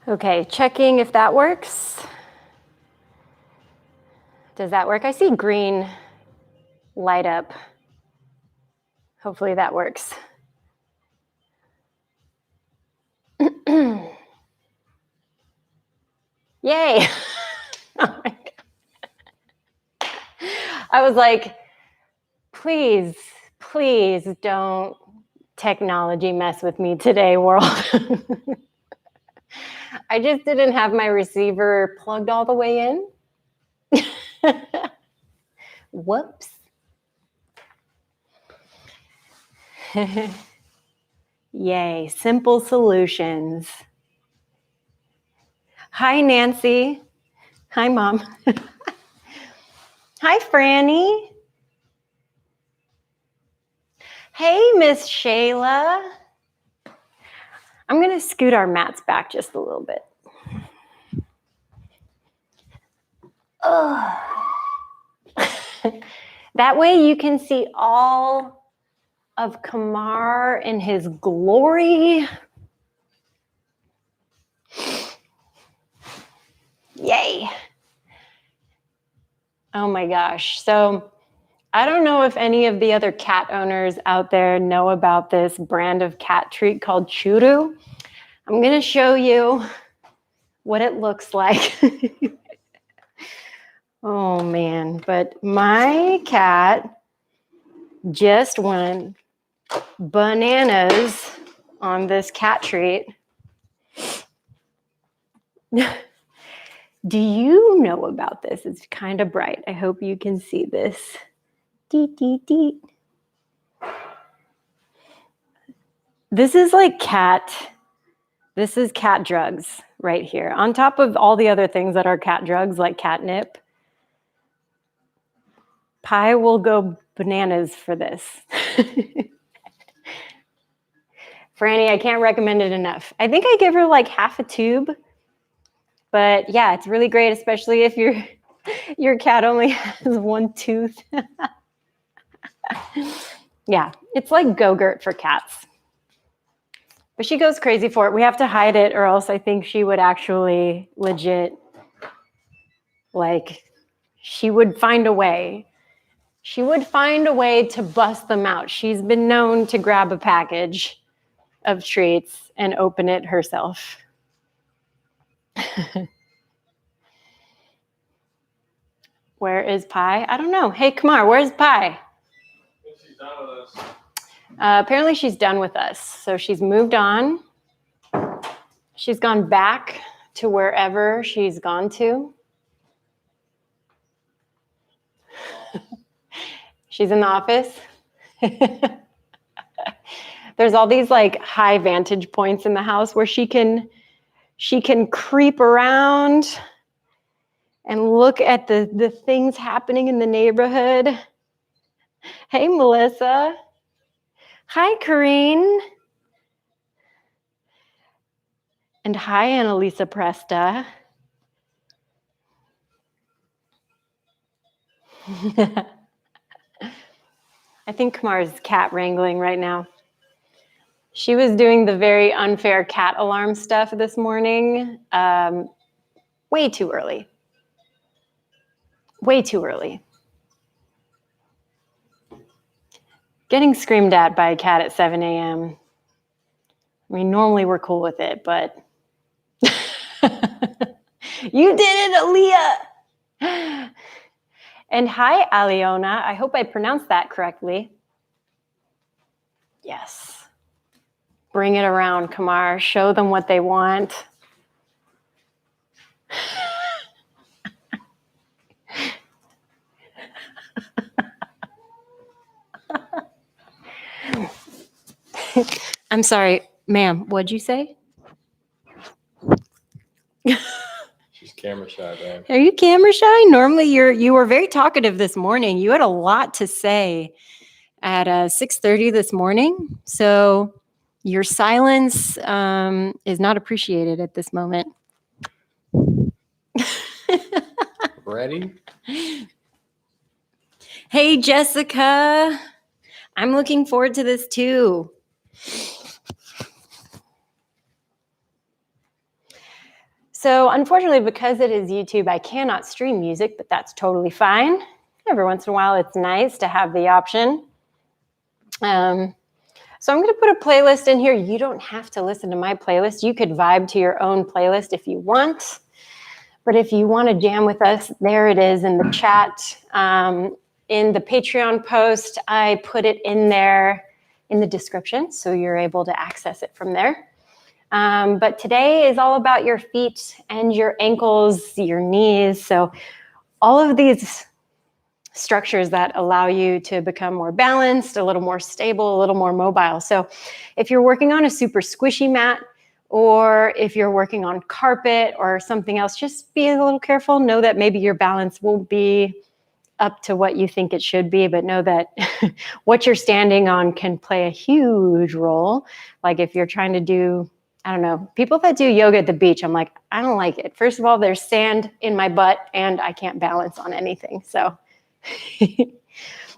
Okay, checking if that works. Does that work? I see green light up. Hopefully that works. Yay! Oh my God. I was like, please don't technology mess with me today, world. I just didn't have my receiver plugged all the way in. Whoops. Yay, simple solutions. Hi, Nancy. Hi, Mom. Hi, Franny. Hey, Miss Shayla. I'm going to scoot our mats back just a little bit. That way you can see all of Kamar in his glory. Yay. Oh my gosh. So I don't know if any of the other cat owners out there know about this brand of cat treat called Churu. I'm going to show you what it looks like. Oh man, but my cat just went bananas on this cat treat. Do you know about this? It's kind of bright. I hope you can see this. Deet, deet, deet. This is like this is cat drugs right here. On top of all the other things that are cat drugs, like catnip, Pi will go bananas for this. Franny, I can't recommend it enough. I think I give her like half a tube. But yeah, it's really great, especially if your cat only has one tooth. Yeah, it's like Go-Gurt for cats. But she goes crazy for it. We have to hide it, or else I think she would actually legit, like, she would find a way. She would find a way to bust them out. She's been known to grab a package of treats and open it herself. Where is Pi? I don't know. Hey, Kamar, where's Pi? She's done with us. Apparently she's done with us. So she's moved on. She's gone back to wherever she's gone to. She's in the office. There's all these like high vantage points in the house where she can creep around and look at the things happening in the neighborhood. Hey, Melissa. Hi, Corrine. And hi, Annalisa Presta. I think Kamar's cat wrangling right now. She was doing the very unfair cat alarm stuff this morning. Way too early. Way too early. Getting screamed at by a cat at 7 a.m. I mean, normally we're cool with it, but you did it, Aaliyah. And hi, Aliona. I hope I pronounced that correctly. Yes. Bring it around, Kamar. Show them what they want. I'm sorry, ma'am. What'd you say? She's camera shy, man. Are you camera shy? Normally you were very talkative this morning. You had a lot to say at 6:30 this morning. So your silence is not appreciated at this moment. Ready? Hey, Jessica. I'm looking forward to this too. So unfortunately, because it is YouTube, I cannot stream music, but that's totally fine. Every once in a while, it's nice to have the option. So I'm going to put a playlist in here. You don't have to listen to my playlist. You could vibe to your own playlist if you want. But if you want to jam with us, there it is in the chat. In the Patreon post, I put it in there in the description, so you're able to access it from there. But today is all about your feet and your ankles, your knees. So all of these structures that allow you to become more balanced, a little more stable, a little more mobile. So if you're working on a super squishy mat, or if you're working on carpet or something else, just be a little careful. Know that maybe your balance won't be up to what you think it should be, but know that what you're standing on can play a huge role. Like if you're trying to do, I don't know, people that do yoga at the beach, I'm like, I don't like it. First of all, there's sand in my butt and I can't balance on anything. So,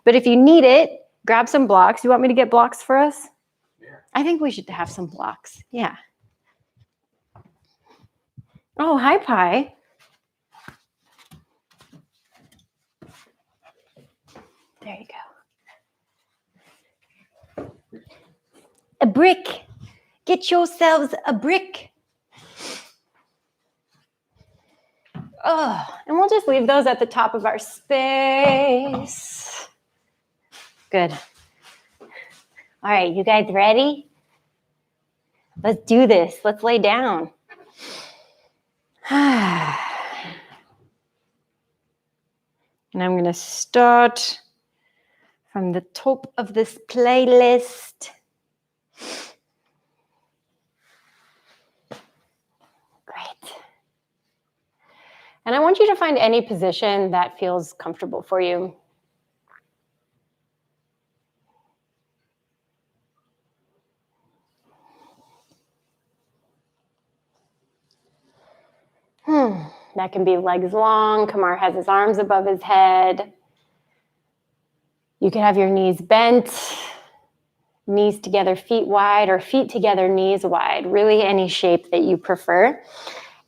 but if you need it, grab some blocks. You want me to get blocks for us? Yeah. I think we should have some blocks. Yeah. Oh, hi, Pi. There you go. A brick. Get yourselves a brick. Oh, and we'll just leave those at the top of our space. Good. All right, you guys ready? Let's do this. Let's lay down. And I'm going to start from the top of this playlist. Great. And I want you to find any position that feels comfortable for you. That can be legs long. Kumar has his arms above his head. You can have your knees bent, knees together, feet wide, or feet together, knees wide. Really any shape that you prefer.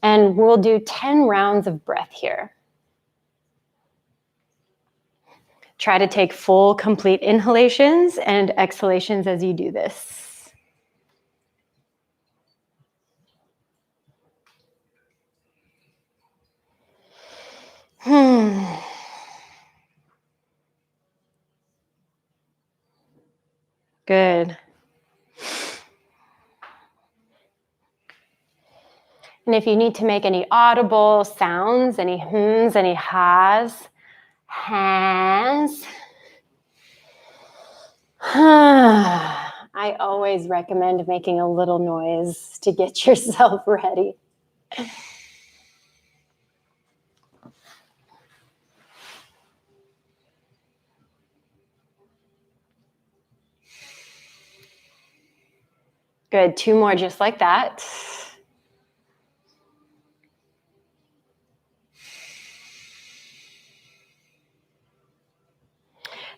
And we'll do 10 rounds of breath here. Try to take full, complete inhalations and exhalations as you do this. Good. And if you need to make any audible sounds, any hms, any ha's, I always recommend making a little noise to get yourself ready. Good, 2 more just like that.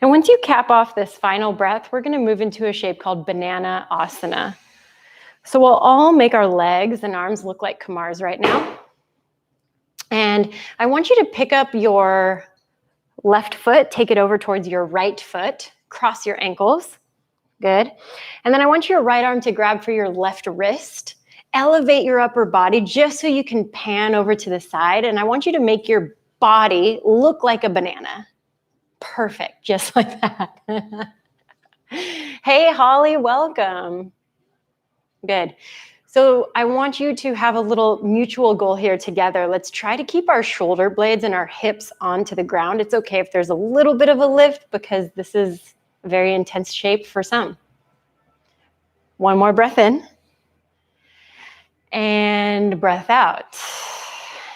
And once you cap off this final breath, we're going to move into a shape called banana asana. So we'll all make our legs and arms look like Kumar's right now. And I want you to pick up your left foot, take it over towards your right foot, cross your ankles. Good. And then I want your right arm to grab for your left wrist. Elevate your upper body just so you can pan over to the side. And I want you to make your body look like a banana. Perfect, just like that. Hey, Holly, welcome. Good. So I want you to have a little mutual goal here together. Let's try to keep our shoulder blades and our hips onto the ground. It's okay if there's a little bit of a lift because this is a very intense shape for some. One more breath in. And breath out.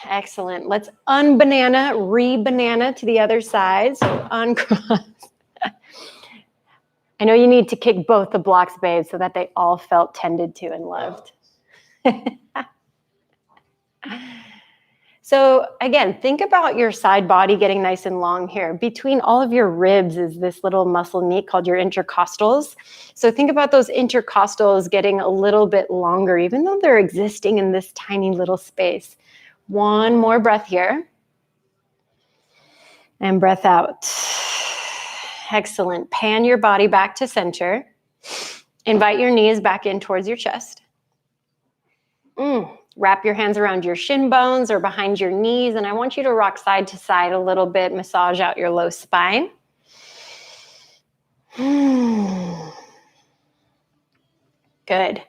Excellent. Let's unbanana, re-banana to the other side. So uncross. I know you need to kick both the blocks, babe, so that they all felt tended to and loved. So again, think about your side body getting nice and long here. Between all of your ribs is this little muscle meat called your intercostals. So think about those intercostals getting a little bit longer, even though they're existing in this tiny little space. One more breath here. And breath out. Excellent. Pan your body back to center. Invite your knees back in towards your chest. Wrap your hands around your shin bones or behind your knees, and I want you to rock side to side a little bit, massage out your low spine. Good.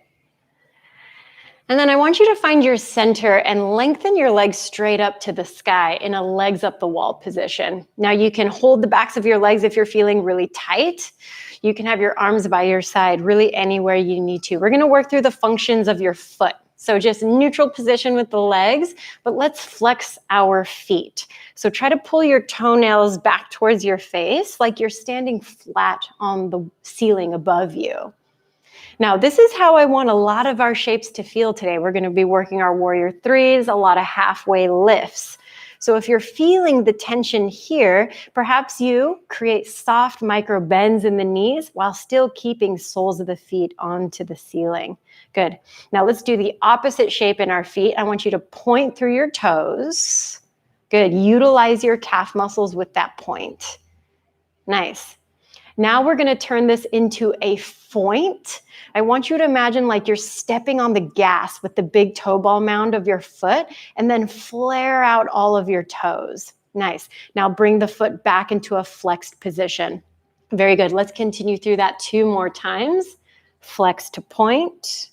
And then I want you to find your center and lengthen your legs straight up to the sky in a legs up the wall position. Now you can hold the backs of your legs if you're feeling really tight. You can have your arms by your side, really anywhere you need to. We're going to work through the functions of your foot. So just neutral position with the legs, but let's flex our feet. So try to pull your toenails back towards your face like you're standing flat on the ceiling above you. Now, this is how I want a lot of our shapes to feel today. We're going to be working our warrior threes, a lot of halfway lifts. So if you're feeling the tension here, perhaps you create soft micro bends in the knees while still keeping soles of the feet onto the ceiling. Good. Now let's do the opposite shape in our feet. I want you to point through your toes. Good. Utilize your calf muscles with that point. Nice. Now we're going to turn this into a foint. I want you to imagine like you're stepping on the gas with the big toe ball mound of your foot and then flare out all of your toes. Nice. Now bring the foot back into a flexed position. Very good. Let's continue through that 2 more times. Flex to point.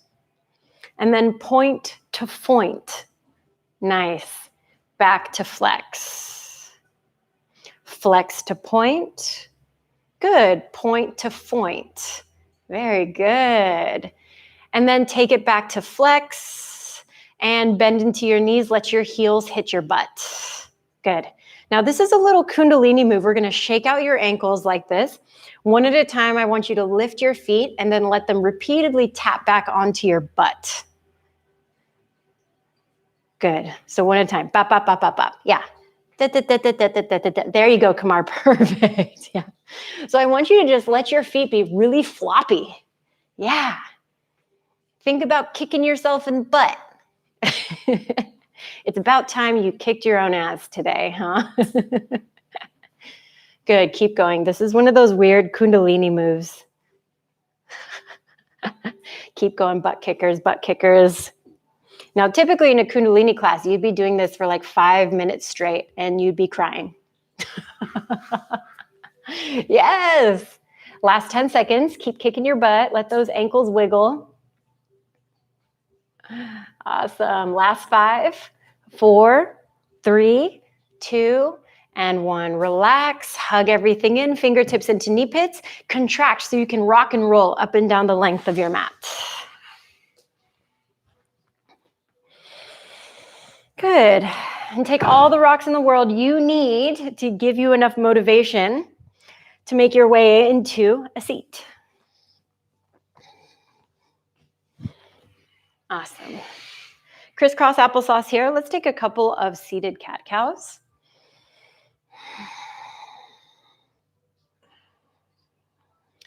And then point to foint. Nice. Back to flex. Flex to point. Good. Point to foint. Very good. And then take it back to flex and bend into your knees. Let your heels hit your butt. Good. Now this is a little Kundalini move. We're going to shake out your ankles like this. One at a time, I want you to lift your feet and then let them repeatedly tap back onto your butt. Good. So one at a time. Bop, bop, bop, bop, bop. Yeah. There you go, Kamar. Perfect. Yeah. So I want you to just let your feet be really floppy. Yeah. Think about kicking yourself in the butt. It's about time you kicked your own ass today, huh? Good. Keep going. This is one of those weird Kundalini moves. Keep going. Butt kickers, butt kickers. Now, typically in a Kundalini class, you'd be doing this for like 5 minutes straight and you'd be crying. Yes. Last 10 seconds. Keep kicking your butt. Let those ankles wiggle. Awesome. Last 5, 4, 3, 2, and 1. Relax. Hug everything in. Fingertips into knee pits. Contract so you can rock and roll up and down the length of your mat. Good. And take all the rocks in the world you need to give you enough motivation to make your way into a seat. Awesome. Crisscross applesauce here. Let's take a couple of seated cat-cows.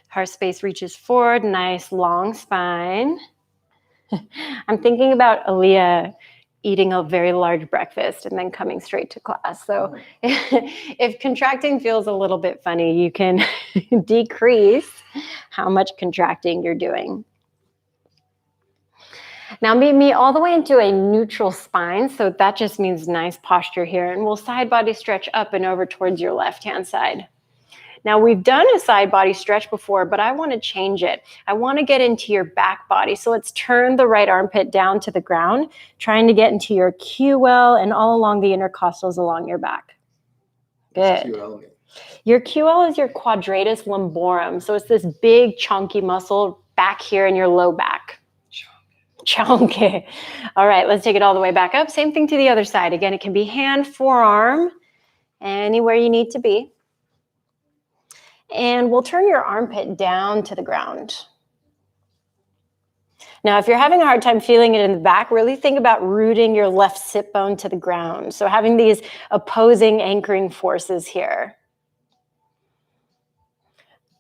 Heart space reaches forward. Nice long spine. I'm thinking about Aaliyah eating a very large breakfast and then coming straight to class. So if contracting feels a little bit funny, you can decrease how much contracting you're doing. Now meet me all the way into a neutral spine. So that just means nice posture here. And we'll side body stretch up and over towards your left-hand side. Now we've done a side body stretch before, but I want to change it. I want to get into your back body. So let's turn the right armpit down to the ground, trying to get into your QL and all along the intercostals along your back. Good. QL. Your QL is your quadratus lumborum. So it's this big chunky muscle back here in your low back. Chunky. All right, let's take it all the way back up. Same thing to the other side. Again, it can be hand, forearm, anywhere you need to be. And we'll turn your armpit down to the ground. Now, if you're having a hard time feeling it in the back, really think about rooting your left sit bone to the ground. So having these opposing anchoring forces here.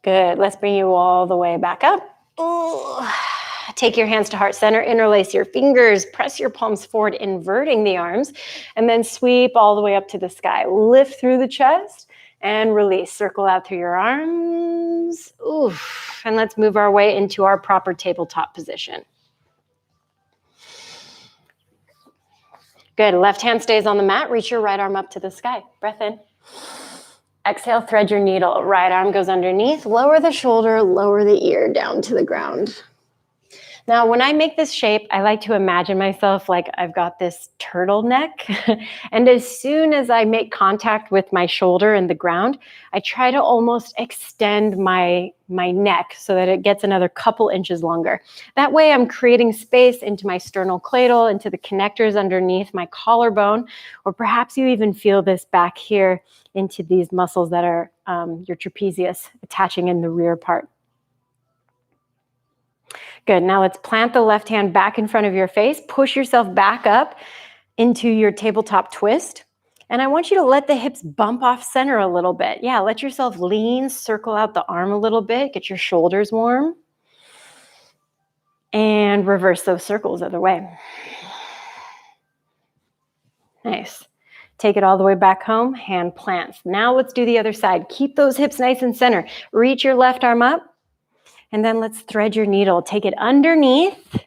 Good. Let's bring you all the way back up. Ooh. Take your hands to heart center, interlace your fingers, press your palms forward, inverting the arms, and then sweep all the way up to the sky. Lift through the chest and release. Circle out through your arms. Oof. And let's move our way into our proper tabletop position. Good. Left hand stays on the mat. Reach your right arm up to the sky. Breath in. Exhale, thread your needle. Right arm goes underneath. Lower the shoulder, lower the ear down to the ground. Now, when I make this shape, I like to imagine myself like I've got this turtleneck. And as soon as I make contact with my shoulder and the ground, I try to almost extend my neck so that it gets another couple inches longer. That way I'm creating space into my sternocleidomastoid, into the connectors underneath my collarbone, or perhaps you even feel this back here into these muscles that are your trapezius attaching in the rear part. Good. Now let's plant the left hand back in front of your face. Push yourself back up into your tabletop twist. And I want you to let the hips bump off center a little bit. Yeah, let yourself lean, circle out the arm a little bit, get your shoulders warm. And reverse those circles the other way. Nice. Take it all the way back home, hand plants. Now let's do the other side. Keep those hips nice and center. Reach your left arm up. And then let's thread your needle. Take it underneath,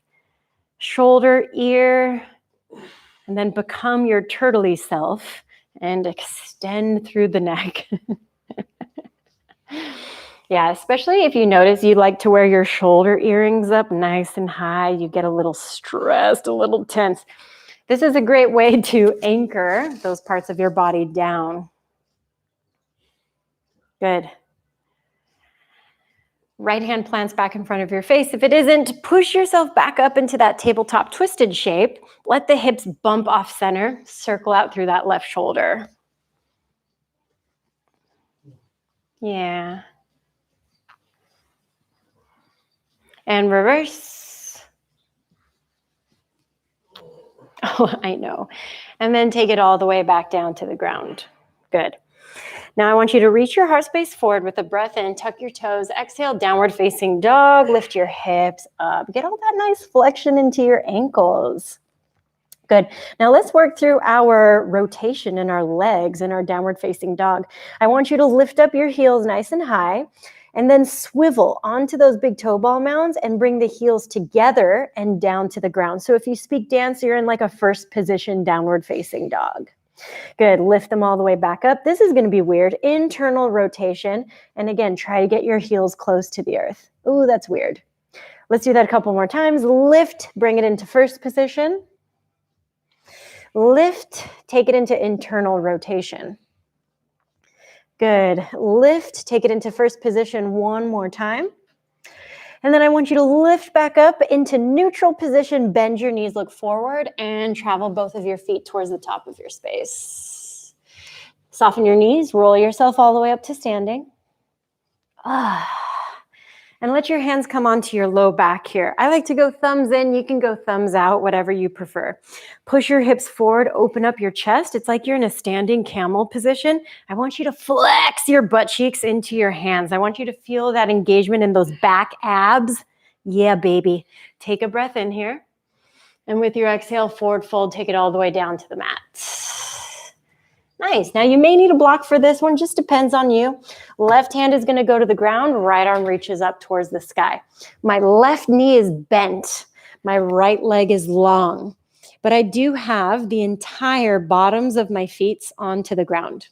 shoulder, ear, and then become your turtley self and extend through the neck. Yeah, especially if you notice you like to wear your shoulder earrings up nice and high. You get a little stressed, a little tense. This is a great way to anchor those parts of your body down. Good. Right hand plants back in front of your face. If it isn't, push yourself back up into that tabletop twisted shape. Let the hips bump off center. Circle out through that left shoulder. Yeah. And reverse. Oh, I know. And then take it all the way back down to the ground. Good. Now I want you to reach your heart space forward with a breath in, tuck your toes, exhale, downward facing dog, lift your hips up. Get all that nice flexion into your ankles. Good. Now let's work through our rotation in our legs in our downward facing dog. I want you to lift up your heels nice and high and then swivel onto those big toe ball mounds and bring the heels together and down to the ground. So if you speak dance, you're in like a first position downward facing dog. Good. Lift them all the way back up. This is going to be weird. Internal rotation. And again, try to get your heels close to the earth. Ooh, that's weird. Let's do that a couple more times. Lift, bring it into first position. Lift, take it into internal rotation. Good. Lift, take it into first position one more time. And then I want you to lift back up into neutral position, bend your knees, look forward, and travel both of your feet towards the top of your space. Soften your knees, roll yourself all the way up to standing. And let your hands come onto your low back here. I like to go thumbs in. You can go thumbs out, whatever you prefer. Push your hips forward, open up your chest. It's like you're in a standing camel position. I want you to flex your butt cheeks into your hands. I want you to feel that engagement in those back abs. Yeah, baby. Take a breath in here. And with your exhale, forward fold, take it all the way down to the mat. Nice. Now you may need a block for this one, just depends on you. Left hand is going to go to the ground, right arm reaches up towards the sky. My left knee is bent, my right leg is long, but I do have the entire bottoms of my feet onto the ground.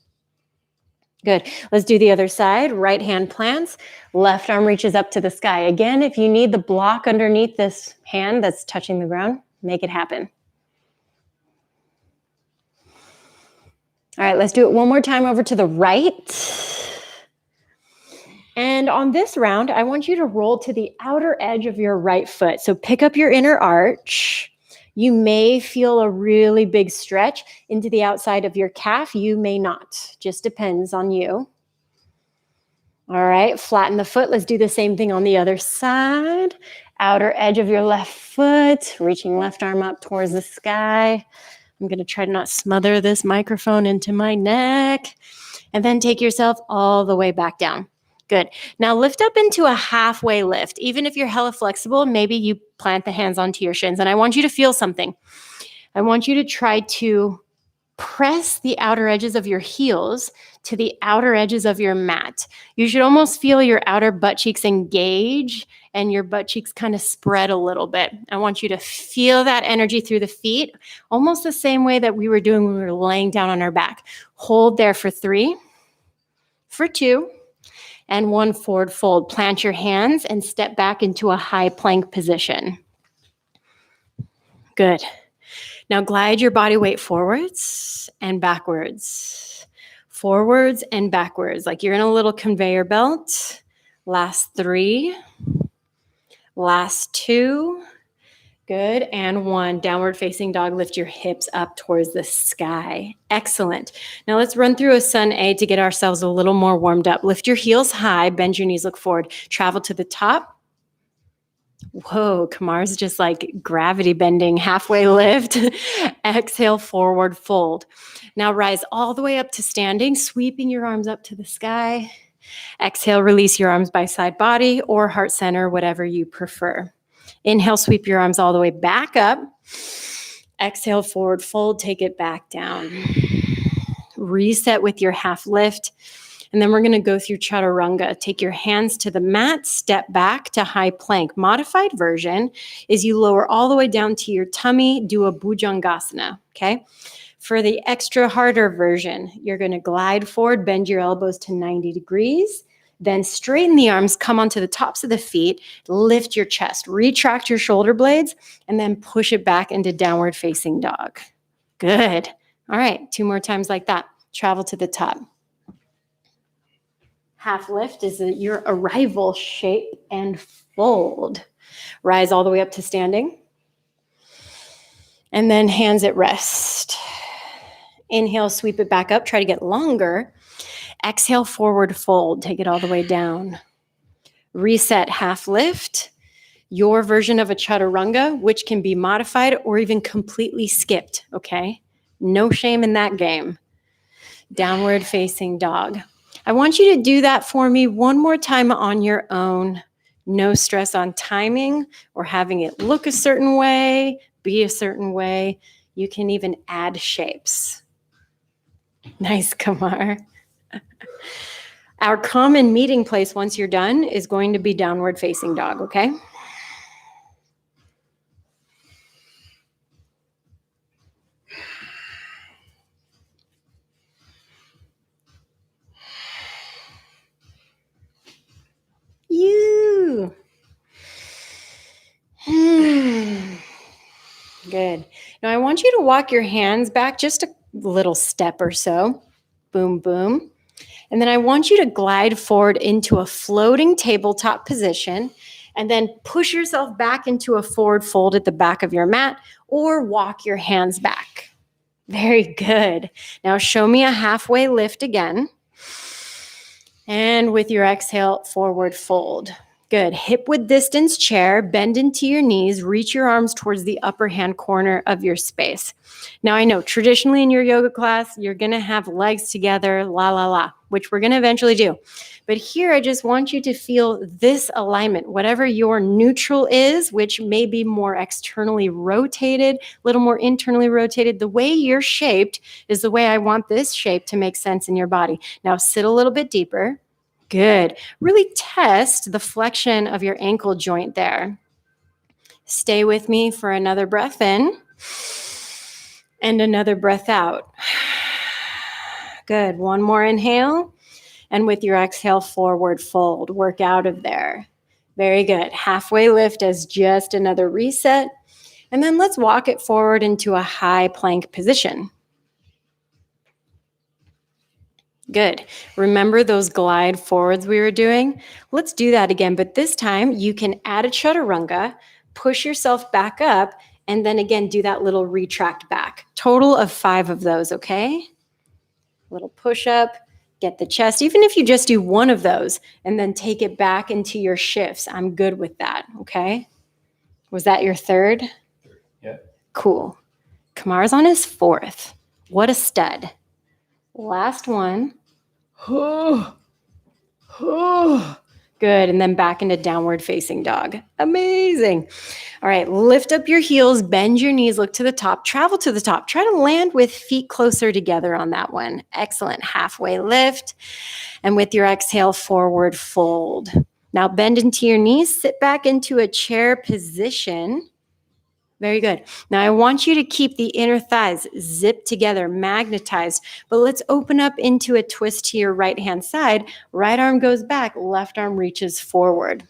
Good. Let's do the other side. Right hand plants, left arm reaches up to the sky. Again, if you need the block underneath this hand that's touching the ground, make it happen. All right, let's do it one more time over to the right. And on this round, I want you to roll to the outer edge of your right foot. So pick up your inner arch. You may feel a really big stretch into the outside of your calf. You may not. Just depends on you. All right, flatten the foot. Let's do the same thing on the other side. outer edge of your left foot, reaching left arm up towards the sky. I'm going to try to not smother this microphone into my neck. And then take yourself all the way back down. Good. Now lift up into a halfway lift. Even if you're hella flexible, maybe you plant the hands onto your shins. And I want you to feel something. I want you to try to press the outer edges of your heels to the outer edges of your mat. You should almost feel your outer butt cheeks engage and your butt cheeks kind of spread a little bit. I want you to feel that energy through the feet, almost the same way that we were doing when we were laying down on our back. Hold there for 3, for 2, and 1 forward fold. Plant your hands and step back into a high plank position. Good. Now glide your body weight forwards and backwards. Forwards and backwards, like you're in a little conveyor belt. Last 3. Last 2. Good. And 1. Downward facing dog. Lift your hips up towards the sky. Excellent. Now let's run through a sun A to get ourselves a little more warmed up. Lift your heels high. Bend your knees, look forward. Travel to the top. Whoa, Kamar's just like gravity bending, halfway lift. Exhale, forward fold. Now rise all the way up to standing, sweeping your arms up to the sky. Exhale, release your arms by side body or heart center, whatever you prefer. Inhale, sweep your arms all the way back up. Exhale, forward fold, take it back down. Reset with your half lift. And then we're going to go through chaturanga. Take your hands to the mat, step back to high plank. Modified version is you lower all the way down to your tummy, do a bhujangasana, okay? For the extra harder version, you're going to glide forward, bend your elbows to 90 degrees, then straighten the arms, come onto the tops of the feet, lift your chest, retract your shoulder blades, and then push it back into downward facing dog. Good. All right, 2 more times like that. Travel to the top. Half lift is your arrival shape and fold. Rise all the way up to standing. And then hands at rest. Inhale, sweep it back up. Try to get longer. Exhale, forward fold. Take it all the way down. Reset, half lift. Your version of a chaturanga, which can be modified or even completely skipped, okay? No shame in that game. Downward facing dog. I want you to do that for me one more time on your own. No stress on timing or having it look a certain way, be a certain way. You can even add shapes. Nice, Kamar. Our common meeting place once you're done is going to be downward facing dog, okay? You. Good. Now I want you to walk your hands back just a little step or so. Boom, boom. And then I want you to glide forward into a floating tabletop position and then push yourself back into a forward fold at the back of your mat or walk your hands back. Very good. Now show me a halfway lift again. And with your exhale, forward fold. Good. Hip width distance chair, bend into your knees, reach your arms towards the upper hand corner of your space. Now I know traditionally in your yoga class, you're going to have legs together, la, la, la, which we're going to eventually do. But here, I just want you to feel this alignment, whatever your neutral is, which may be more externally rotated, a little more internally rotated. The way you're shaped is the way I want this shape to make sense in your body. Now sit a little bit deeper. Good. Really test the flexion of your ankle joint there. Stay with me for another breath in and another breath out. Good. One more inhale. And with your exhale, forward fold. Work out of there. Very good. Halfway lift as just another reset. And then let's walk it forward into a high plank position. Good. Remember those glide forwards we were doing? Let's do that again, but this time you can add a chaturanga, push yourself back up, and then again do that little retract back. Total of 5 of those, okay? Little push up, get the chest. Even if you just do one of those and then take it back into your shifts, I'm good with that, okay? Was that your third? Yeah. Cool. Kamar's on his fourth. What a stud. Last one. Good. And then back into downward facing dog. Amazing. All right. Lift up your heels, bend your knees, look to the top, travel to the top. Try to land with feet closer together on that one. Excellent. Halfway lift. And with your exhale, forward fold. Now bend into your knees, sit back into a chair position. Very good. Now I want you to keep the inner thighs zipped together, magnetized, but let's open up into a twist to your right-hand side. Right arm goes back, left arm reaches forward.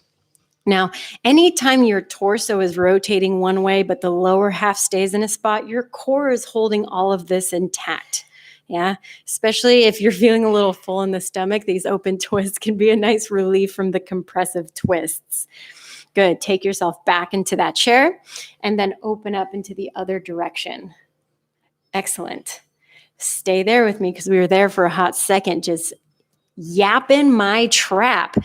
Now, anytime your torso is rotating one way, but the lower half stays in a spot, your core is holding all of this intact. Yeah, especially if you're feeling a little full in the stomach, these open twists can be a nice relief from the compressive twists. Good. Take yourself back into that chair and then open up into the other direction. Excellent. Stay there with me because we were there for a hot second, just yapping my trap.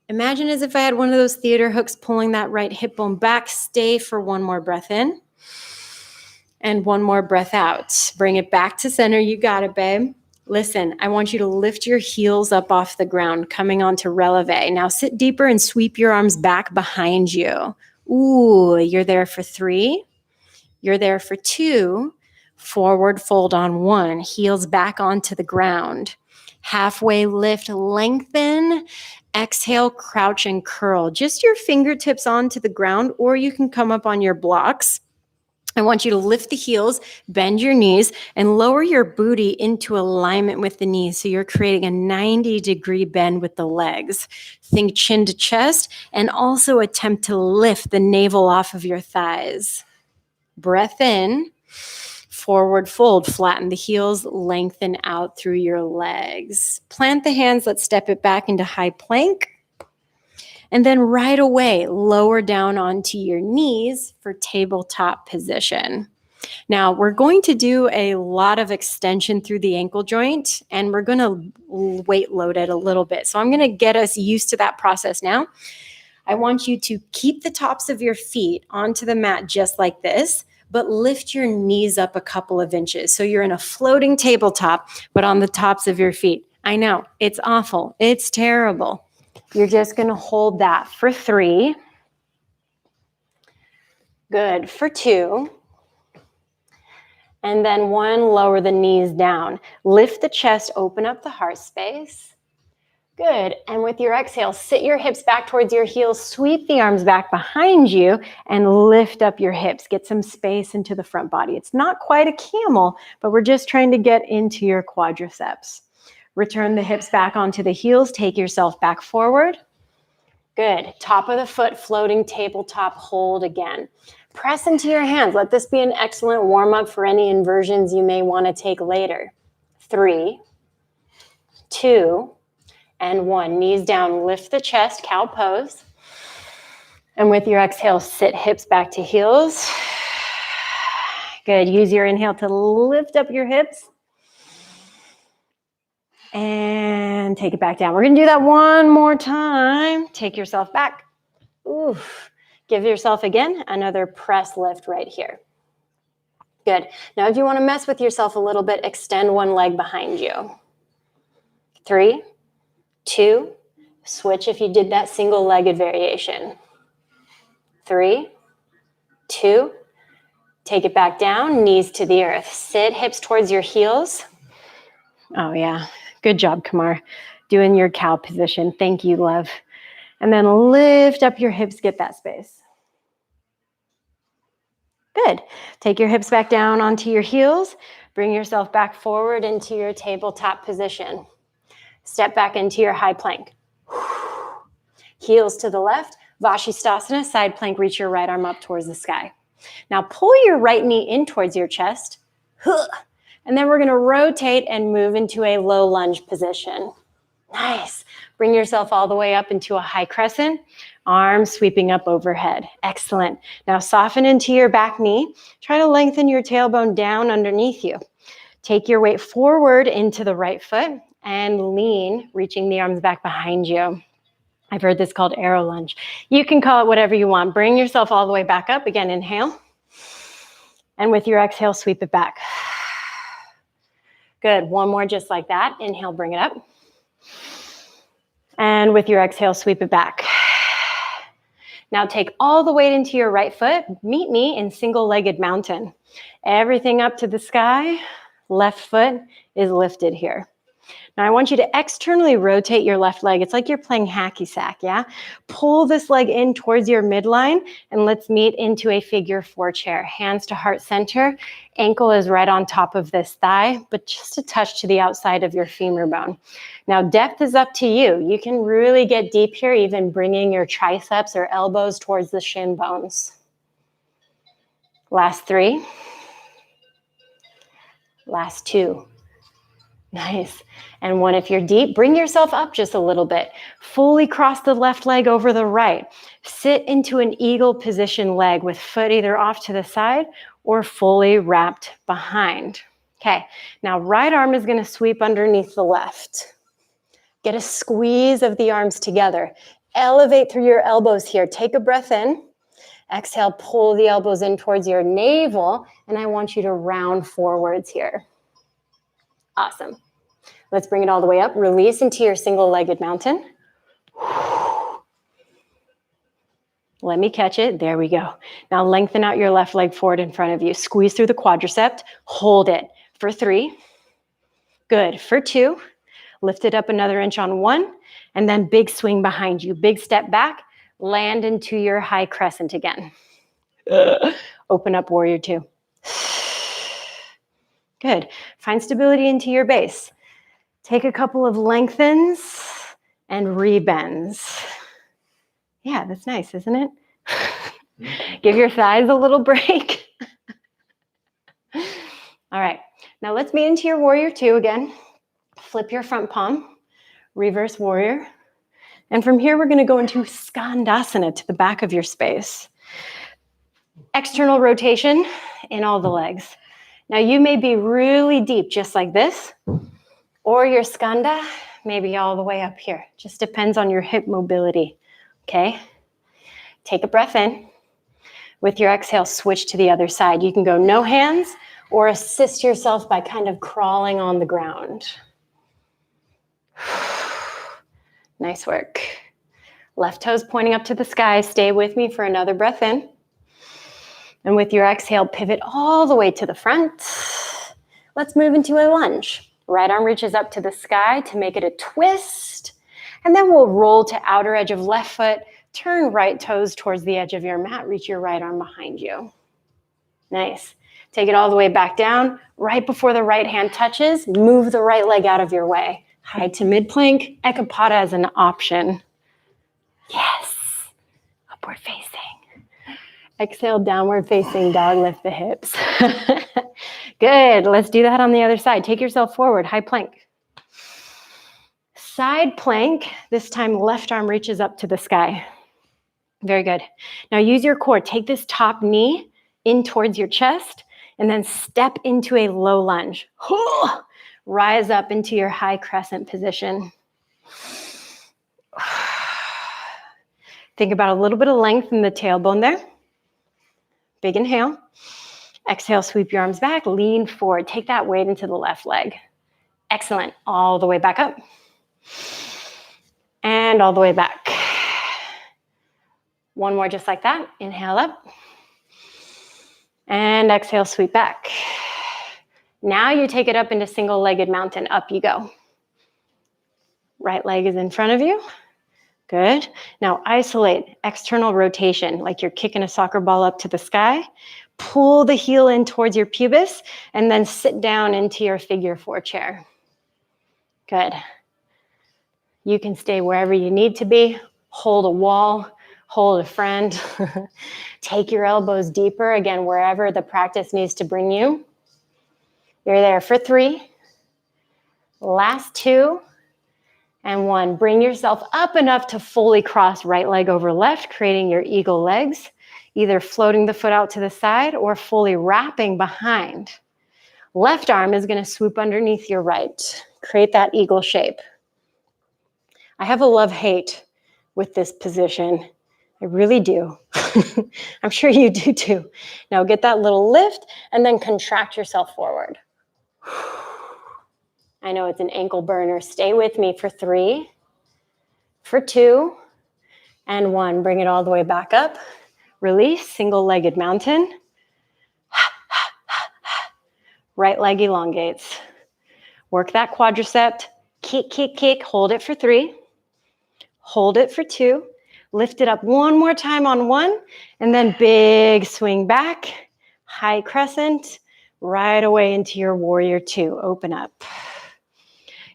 Imagine as if I had one of those theater hooks pulling that right hip bone back. Stay for one more breath in and one more breath out. Bring it back to center. You got it, babe. Listen, I want you to lift your heels up off the ground, coming onto releve. Now sit deeper and sweep your arms back behind you. Ooh, you're there for 3. You're there for 2. Forward fold on 1. Heels back onto the ground. Halfway lift, lengthen. Exhale, crouch and curl. Just your fingertips onto the ground, or you can come up on your blocks. I want you to lift the heels, bend your knees, and lower your booty into alignment with the knees. So you're creating a 90-degree bend with the legs. Think chin to chest, and also attempt to lift the navel off of your thighs. Breath in, forward fold, flatten the heels, lengthen out through your legs. Plant the hands, let's step it back into high plank. And then right away, lower down onto your knees for tabletop position. Now, we're going to do a lot of extension through the ankle joint, and we're going to weight load it a little bit. So I'm going to get us used to that process now. I want you to keep the tops of your feet onto the mat just like this, but lift your knees up a couple of inches. So you're in a floating tabletop, but on the tops of your feet. I know, it's awful. It's terrible. You're just going to hold that for 3. Good. For 2. And then 1, lower the knees down. Lift the chest, open up the heart space. Good. And with your exhale, sit your hips back towards your heels, sweep the arms back behind you, and lift up your hips. Get some space into the front body. It's not quite a camel, but we're just trying to get into your quadriceps. Return the hips back onto the heels. Take yourself back forward. Good. Top of the foot, floating tabletop hold again. Press into your hands. Let this be an excellent warm-up for any inversions you may want to take later. 3, 2, and 1. Knees down, lift the chest, cow pose. And with your exhale, sit hips back to heels. Good. Use your inhale to lift up your hips. And take it back down. We're going to do that one more time. Take yourself back. Oof. Give yourself, again, another press lift right here. Good. Now, if you want to mess with yourself a little bit, extend one leg behind you. 3, 2, switch if you did that single-legged variation. 3, 2, take it back down, knees to the earth. Sit hips towards your heels. Oh, yeah. Good job, Kamar. Doing your cow position. Thank you, love. And then lift up your hips, get that space. Good. Take your hips back down onto your heels. Bring yourself back forward into your tabletop position. Step back into your high plank. Heels to the left. Vashisthasana, side plank, reach your right arm up towards the sky. Now pull your right knee in towards your chest. And then we're going to rotate and move into a low lunge position. Nice. Bring yourself all the way up into a high crescent. Arms sweeping up overhead. Excellent. Now soften into your back knee. Try to lengthen your tailbone down underneath you. Take your weight forward into the right foot and lean, reaching the arms back behind you. I've heard this called arrow lunge. You can call it whatever you want. Bring yourself all the way back up. Again, inhale. And with your exhale, sweep it back. Good. One more just like that. Inhale, bring it up. And with your exhale, sweep it back. Now take all the weight into your right foot. Meet me in single-legged mountain. Everything up to the sky. Left foot is lifted here. Now I want you to externally rotate your left leg. It's like you're playing hacky sack, yeah? Pull this leg in towards your midline and let's meet into a figure 4 chair. Hands to heart center. Ankle is right on top of this thigh, but just a touch to the outside of your femur bone. Now depth is up to you. You can really get deep here, even bringing your triceps or elbows towards the shin bones. Last 3. Last 2. Nice. And 1, if you're deep, bring yourself up just a little bit. Fully cross the left leg over the right. Sit into an eagle position leg with foot either off to the side or fully wrapped behind. Okay, now right arm is going to sweep underneath the left. Get a squeeze of the arms together. Elevate through your elbows here. Take a breath in. Exhale, pull the elbows in towards your navel, and I want you to round forwards here. Awesome. Let's bring it all the way up. Release into your single-legged mountain. Let me catch it. There we go. Now lengthen out your left leg forward in front of you. Squeeze through the quadricep. Hold it for 3. Good. For 2. Lift it up another inch on 1. And then big swing behind you. Big step back. Land into your high crescent again. Open up warrior 2. Good. Find stability into your base. Take a couple of lengthens and rebends. Yeah, that's nice, isn't it? Give your thighs a little break. All right. Now let's meet into your warrior 2 again. Flip your front palm. Reverse warrior. And from here, we're going to go into Skandasana to the back of your space. External rotation in all the legs. Now you may be really deep, just like this, or your skanda may be all the way up here. Just depends on your hip mobility, okay? Take a breath in. With your exhale, switch to the other side. You can go no hands or assist yourself by kind of crawling on the ground. Nice work. Left toes pointing up to the sky. Stay with me for another breath in. And with your exhale, pivot all the way to the front. Let's move into a lunge. Right arm reaches up to the sky to make it a twist. And then we'll roll to outer edge of left foot. Turn right toes towards the edge of your mat. Reach your right arm behind you. Nice. Take it all the way back down. Right before the right hand touches, move the right leg out of your way. High to mid plank. Ekapada as an option. Yes. Upward facing. Exhale, downward facing dog, lift the hips. Good, let's do that on the other side. Take yourself forward, high plank. Side plank, this time left arm reaches up to the sky. Very good. Now use your core, take this top knee in towards your chest and then step into a low lunge. Rise up into your high crescent position. Think about a little bit of length in the tailbone there. Big inhale. Exhale, sweep your arms back, lean forward. Take that weight into the left leg. Excellent. All the way back up. And all the way back. One more just like that. Inhale up. And exhale, sweep back. Now you take it up into single-legged mountain. Up you go. Right leg is in front of you. Good. Now isolate external rotation, like you're kicking a soccer ball up to the sky. Pull the heel in towards your pubis and then sit down into your figure 4 chair. Good. You can stay wherever you need to be. Hold a wall, hold a friend. Take your elbows deeper, again, wherever the practice needs to bring you. You're there for 3. Last 2. And 1, bring yourself up enough to fully cross right leg over left, creating your eagle legs, either floating the foot out to the side or fully wrapping behind. Left arm is going to swoop underneath your right. Create that eagle shape. I have a love-hate with this position. I really do. I'm sure you do too. Now get that little lift and then contract yourself forward. I know it's an ankle burner. Stay with me for 3, for 2, and 1. Bring it all the way back up. Release, single-legged mountain. Right leg elongates. Work that quadricep. Kick, kick, kick. Hold it for 3. Hold it for 2. Lift it up one more time on 1. And then big swing back. High crescent. Right away into your warrior 2. Open up.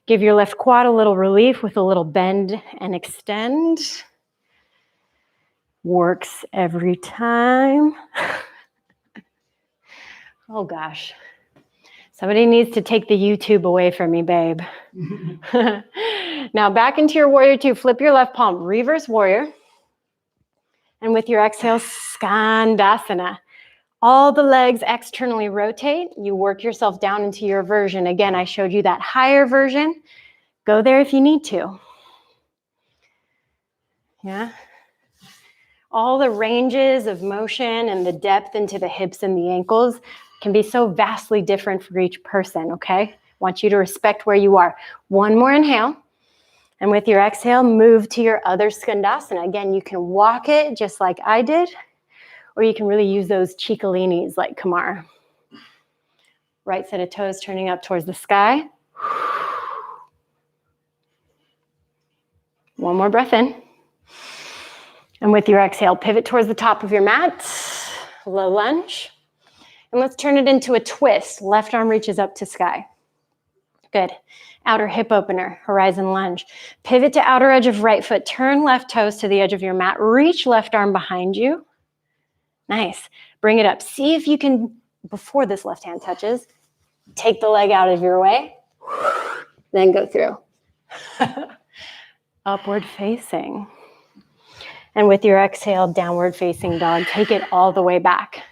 Give your left quad a little relief with a little bend and extend. Works every time. Oh gosh. Somebody needs to take the YouTube away from me, babe. Now back into your warrior 2. Flip your left palm. Reverse warrior. And with your exhale, Skandasana. All the legs externally rotate. You work yourself down into your version. Again, I showed you that higher version. Go there if you need to. Yeah. All the ranges of motion and the depth into the hips and the ankles can be so vastly different for each person, okay? I want you to respect where you are. One more inhale. And with your exhale, move to your other Skandasana. Again, you can walk it just like I did, or you can really use those ciccolini like Kumar. Right set of toes turning up towards the sky. One more breath in. And with your exhale, pivot towards the top of your mat. Low lunge. And let's turn it into a twist. Left arm reaches up to sky. Good. Outer hip opener, horizon lunge. Pivot to outer edge of right foot. Turn left toes to the edge of your mat. Reach left arm behind you. Nice. Bring it up. See if you can, before this left hand touches, take the leg out of your way. Then go through. Upward facing. And with your exhale, downward facing dog. Take it all the way back.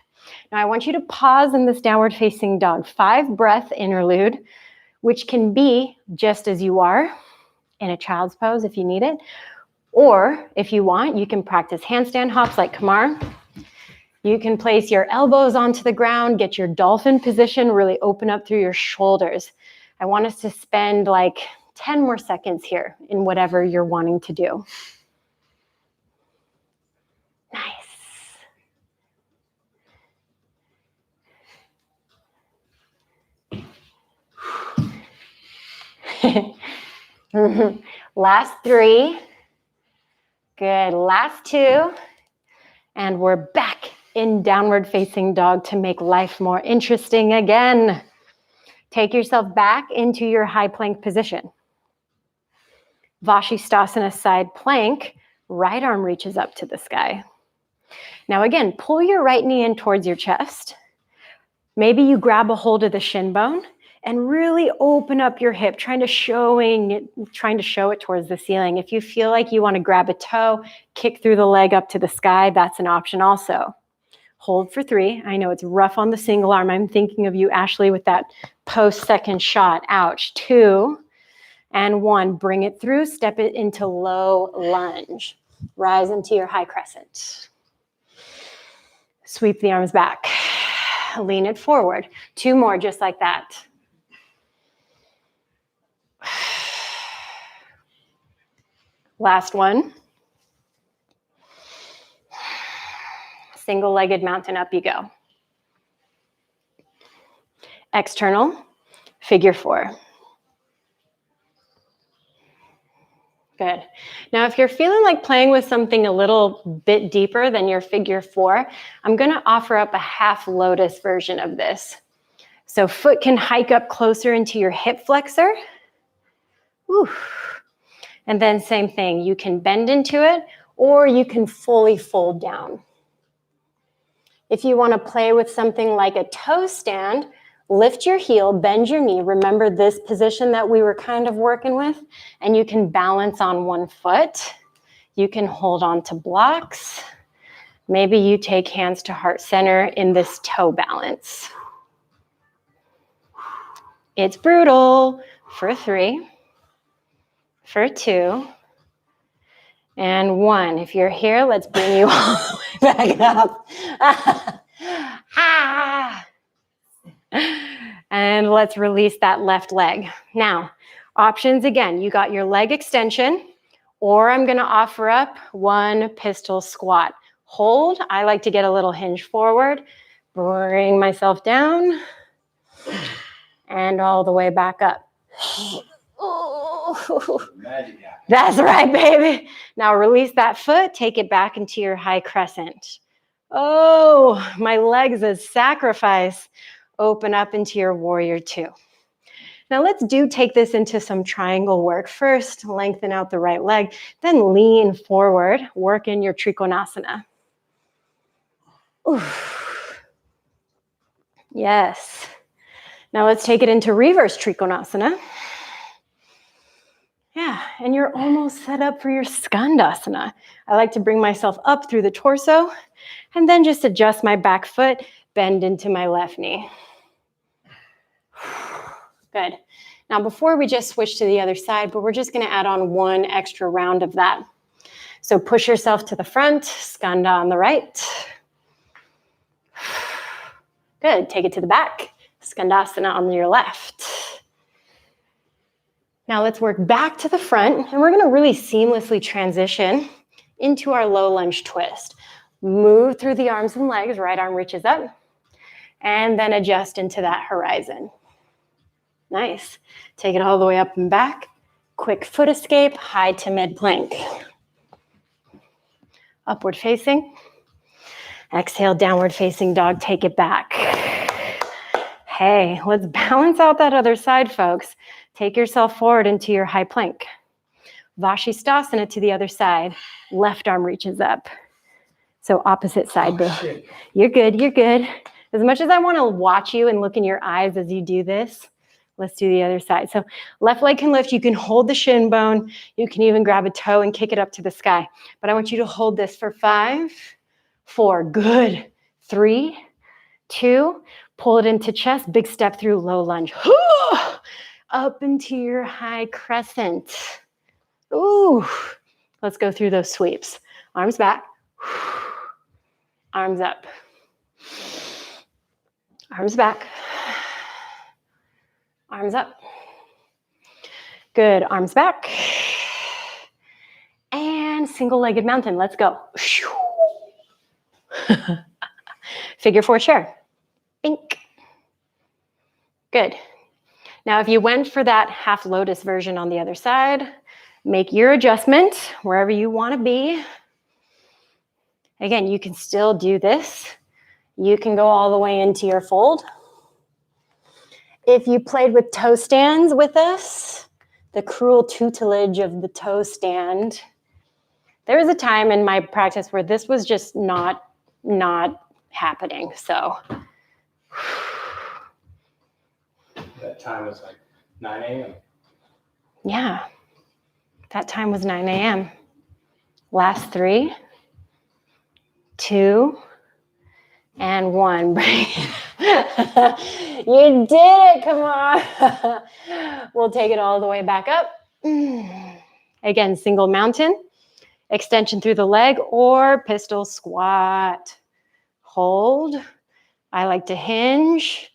Now I want you to pause in this downward facing dog. 5 breath interlude, which can be just as you are in a child's pose if you need it. Or if you want, you can practice handstand hops like Kumar. You can place your elbows onto the ground, get your dolphin position, really open up through your shoulders. I want us to spend like 10 more seconds here in whatever you're wanting to do. Nice. Last 3. Good. Last 2. And we're back in downward facing dog to make life more interesting again. Take yourself back into your high plank position. Vashisthasana side plank, right arm reaches up to the sky. Now again, pull your right knee in towards your chest. Maybe you grab a hold of the shin bone and really open up your hip, trying to show it towards the ceiling. If you feel like you want to grab a toe, kick through the leg up to the sky, that's an option also. Hold for 3. I know it's rough on the single arm. I'm thinking of you, Ashley, with that post-second shot. Ouch. 2 and 1. Bring it through. Step it into low lunge. Rise into your high crescent. Sweep the arms back. Lean it forward. 2 more just like that. Last one. Single-legged mountain, up you go. External, figure 4. Good. Now, if you're feeling like playing with something a little bit deeper than your figure 4, I'm going to offer up a half lotus version of this. So foot can hike up closer into your hip flexor. Whew. And then same thing, you can bend into it or you can fully fold down. If you want to play with something like a toe stand, lift your heel, bend your knee. Remember this position that we were kind of working with? And you can balance on one foot. You can hold on to blocks. Maybe you take hands to heart center in this toe balance. It's brutal for 3, for 2, And 1. If you're here, let's bring you all the way back up. And let's release that left leg. Now, options again. You got your leg extension, or I'm going to offer up 1 pistol squat. Hold. I like to get a little hinge forward. Bring myself down. And all the way back up. That's right, baby. Now release that foot. Take it back into your high crescent. Oh, my legs as sacrifice. Open up into your warrior 2. Now let's take this into some triangle work. First, lengthen out the right leg, then lean forward, work in your Trikonasana. Oof. Yes. Now let's take it into reverse Trikonasana. Yeah, and you're almost set up for your Skandasana. I like to bring myself up through the torso and then just adjust my back foot, bend into my left knee. Good. Now before we just switch to the other side, but we're just going to add on 1 extra round of that. So push yourself to the front, Skanda on the right. Good. Take it to the back, Skandasana on your left. Now let's work back to the front, and we're going to really seamlessly transition into our low lunge twist. Move through the arms and legs, right arm reaches up, and then adjust into that horizon. Nice. Take it all the way up and back. Quick foot escape, high to mid plank. Upward facing. Exhale, downward facing dog, take it back. Hey, let's balance out that other side, folks. Take yourself forward into your high plank. Vashisthasana to the other side. Left arm reaches up. So opposite side, boo. You're good, you're good. As much as I want to watch you and look in your eyes as you do this, let's do the other side. So left leg can lift. You can hold the shin bone. You can even grab a toe and kick it up to the sky. But I want you to hold this for 5, 4. Good. 3, 2. Pull it into chest. Big step through low lunge. Up into your high crescent. Ooh. Let's go through those sweeps. Arms back. Arms up. Arms back. Arms up. Good. Arms back. And single-legged mountain. Let's go. Figure 4 chair. Bink. Good. Now, if you went for that half lotus version on the other side, make your adjustment wherever you want to be. Again, you can still do this. You can go all the way into your fold. If you played with toe stands with us, the cruel tutelage of the toe stand, there was a time in my practice where this was just not happening. So That time was like 9 a.m. Yeah, that time was 9 a.m. Last 3, 2, and 1. You did it, come on. We'll take it all the way back up. Again, single mountain, extension through the leg, or pistol squat. Hold. I like to hinge.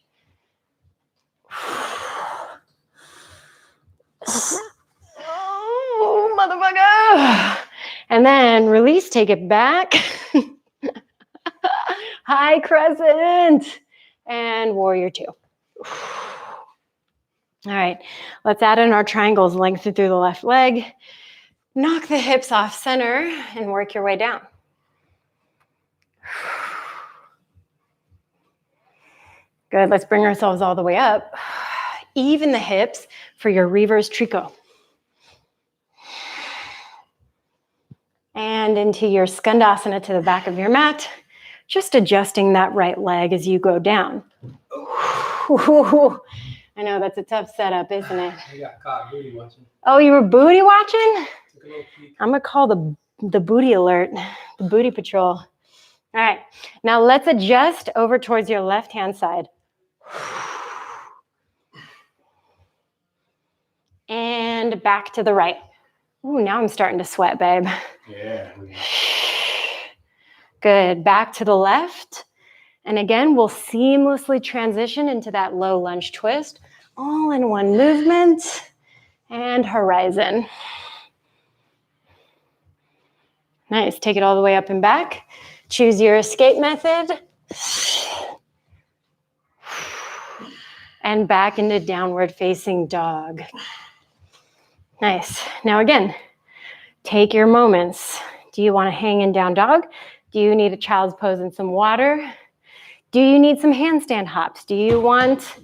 Oh, motherfucker. And then release, take it back. High crescent. And warrior 2. All right, let's add in our triangles. Lengthen through the left leg. Knock the hips off center and work your way down. Good, let's bring ourselves all the way up. Even the hips for your reverse triko. And into your Skandasana to the back of your mat. Just adjusting that right leg as you go down. I know that's a tough setup, isn't it? I got caught booty watching. Oh, you were booty watching? Took a little peek. I'm going to call the booty alert, the booty patrol. All right, now let's adjust over towards your left-hand side. And back to the right. Ooh, now I'm starting to sweat, babe. Yeah. Good. Back to the left. And again, we'll seamlessly transition into that low lunge twist, all in one movement, and horizon. Nice. Take it all the way up and back. Choose your escape method. And back into downward facing dog. Nice. Now again, take your moments. Do you want to hang in down dog? Do you need a child's pose and some water? Do you need some handstand hops? Do you want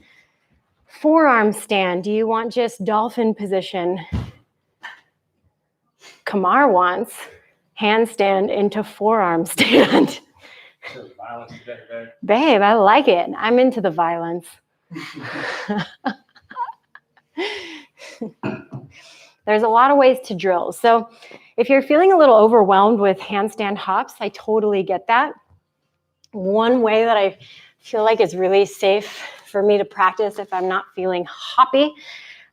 forearm stand? Do you want just dolphin position? Kamar wants handstand into forearm stand. Violence today, babe. Babe, I like it. I'm into the violence. There's a lot of ways to drill. So if you're feeling a little overwhelmed with handstand hops, I totally get that. One way that I feel like is really safe for me to practice if I'm not feeling hoppy,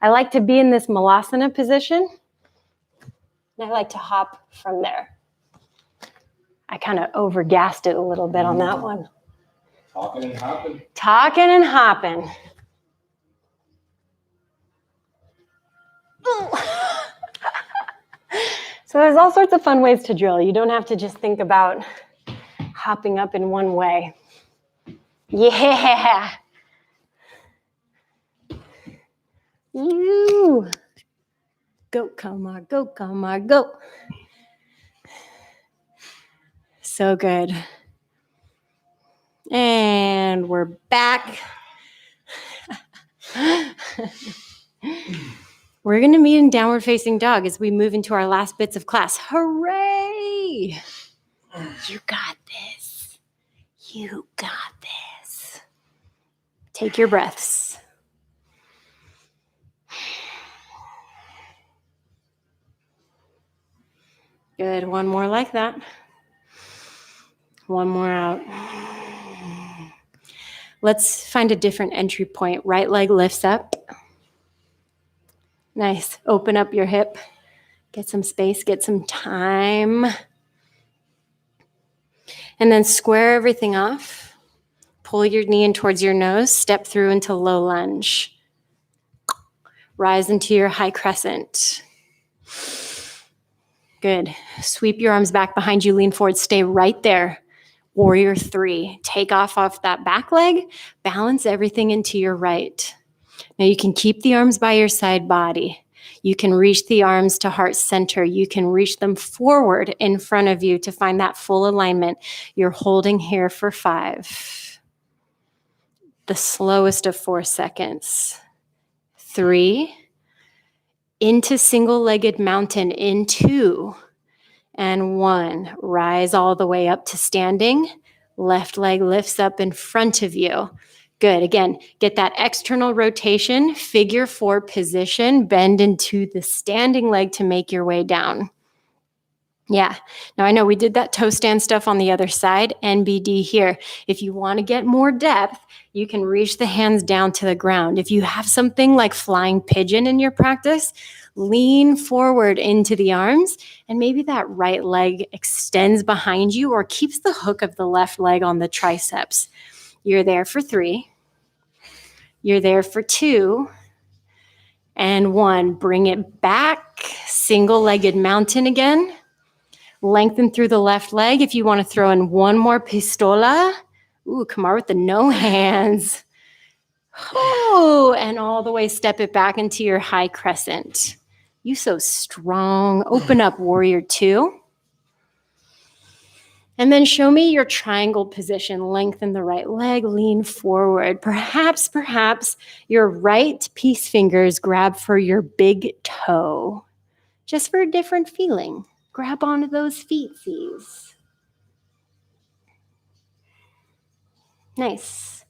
I like to be in this malasana position. And I like to hop from there. I kind of overgassed it a little bit on that one. Talking and hopping. Talking and hopping. So there's all sorts of fun ways to drill. You don't have to just think about hopping up in one way. Yeah. You. Go, Kamar, go, Kamar, go. So good. And we're back. We're going to meet in downward facing dog as we move into our last bits of class. Hooray! You got this. You got this. Take your breaths. Good. One more like that. One more out. Let's find a different entry point. Right leg lifts up. Nice. Open up your hip. Get some space, get some time. And then square everything off. Pull your knee in towards your nose. Step through into low lunge. Rise into your high crescent. Good. Sweep your arms back behind you. Lean forward. Stay right there. Warrior 3. Take off that back leg. Balance everything into your right. Now you can keep the arms by your side body. You can reach the arms to heart center. You can reach them forward in front of you to find that full alignment. You're holding here for 5. The slowest of 4 seconds. 3. Into single-legged mountain in 2. And 1. Rise all the way up to standing. Left leg lifts up in front of you. Good. Again, get that external rotation, figure 4 position, bend into the standing leg to make your way down. Yeah. Now I know we did that toe stand stuff on the other side, NBD here. If you want to get more depth, you can reach the hands down to the ground. If you have something like flying pigeon in your practice, lean forward into the arms, and maybe that right leg extends behind you or keeps the hook of the left leg on the triceps. You're there for 3. You're there for 2. And 1. Bring it back. Single-legged mountain again. Lengthen through the left leg. If you want to throw in one more pistola. Ooh, Kamar with the no hands. Oh, and all the way step it back into your high crescent. You so strong. Open up, warrior 2. And then show me your triangle position. Lengthen the right leg, lean forward. Perhaps your right peace fingers grab for your big toe. Just for a different feeling. Grab onto those feetsies. Nice.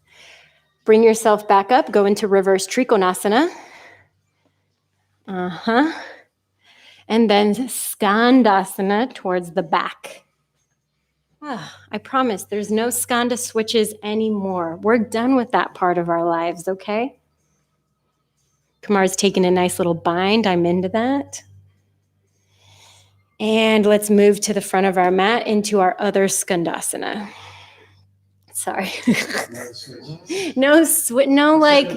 Bring yourself back up. Go into reverse Trikonasana. And then Skandasana towards the back. I promise there's no skanda switches anymore. We're done with that part of our lives, okay? Kamar's taking a nice little bind. I'm into that. And let's move to the front of our mat into our other Skandasana. Sorry. No, like,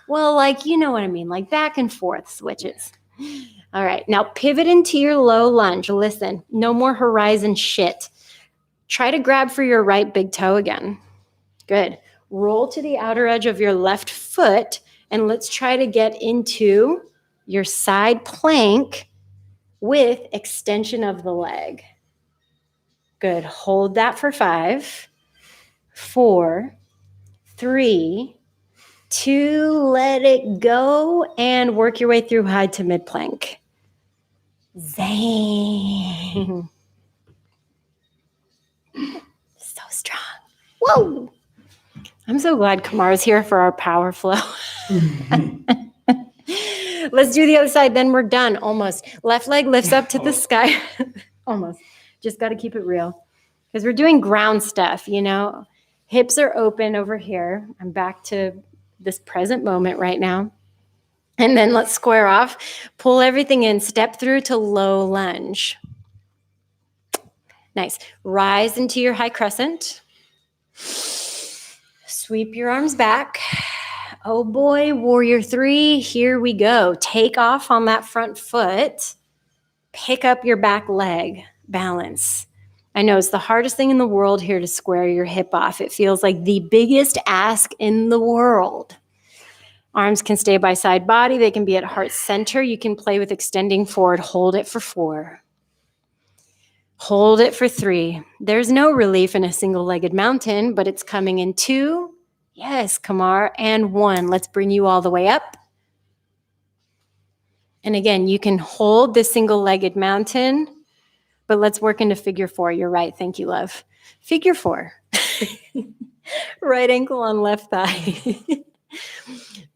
well, like, you know what I mean, like back and forth switches. All right, now pivot into your low lunge. Listen, no more horizon shit. Try to grab for your right big toe again. Good. Roll to the outer edge of your left foot, and let's try to get into your side plank with extension of the leg. Good. Hold that for 5, 4, 3, 2, let it go, and work your way through high to mid plank. Zang. So strong. Whoa. I'm so glad Kamar's here for our power flow. Let's do the other side, then we're done, almost. Left leg lifts up to the sky. Almost. Just got to keep it real. Because we're doing ground stuff, you know. Hips are open over here. I'm back to this present moment right now. And then let's square off. Pull everything in. Step through to low lunge. Nice. Rise into your high crescent. Sweep your arms back. Oh boy, warrior 3, here we go. Take off on that front foot. Pick up your back leg. Balance. I know it's the hardest thing in the world here to square your hip off. It feels like the biggest ask in the world. Arms can stay by side body. They can be at heart center. You can play with extending forward. Hold it for 4. Hold it for 3. There's no relief in a single-legged mountain, but it's coming in 2. Yes, Kamar. And 1. Let's bring you all the way up. And again, you can hold the single-legged mountain, but let's work into figure 4. You're right. Thank you, love. Figure 4. Right ankle on left thigh.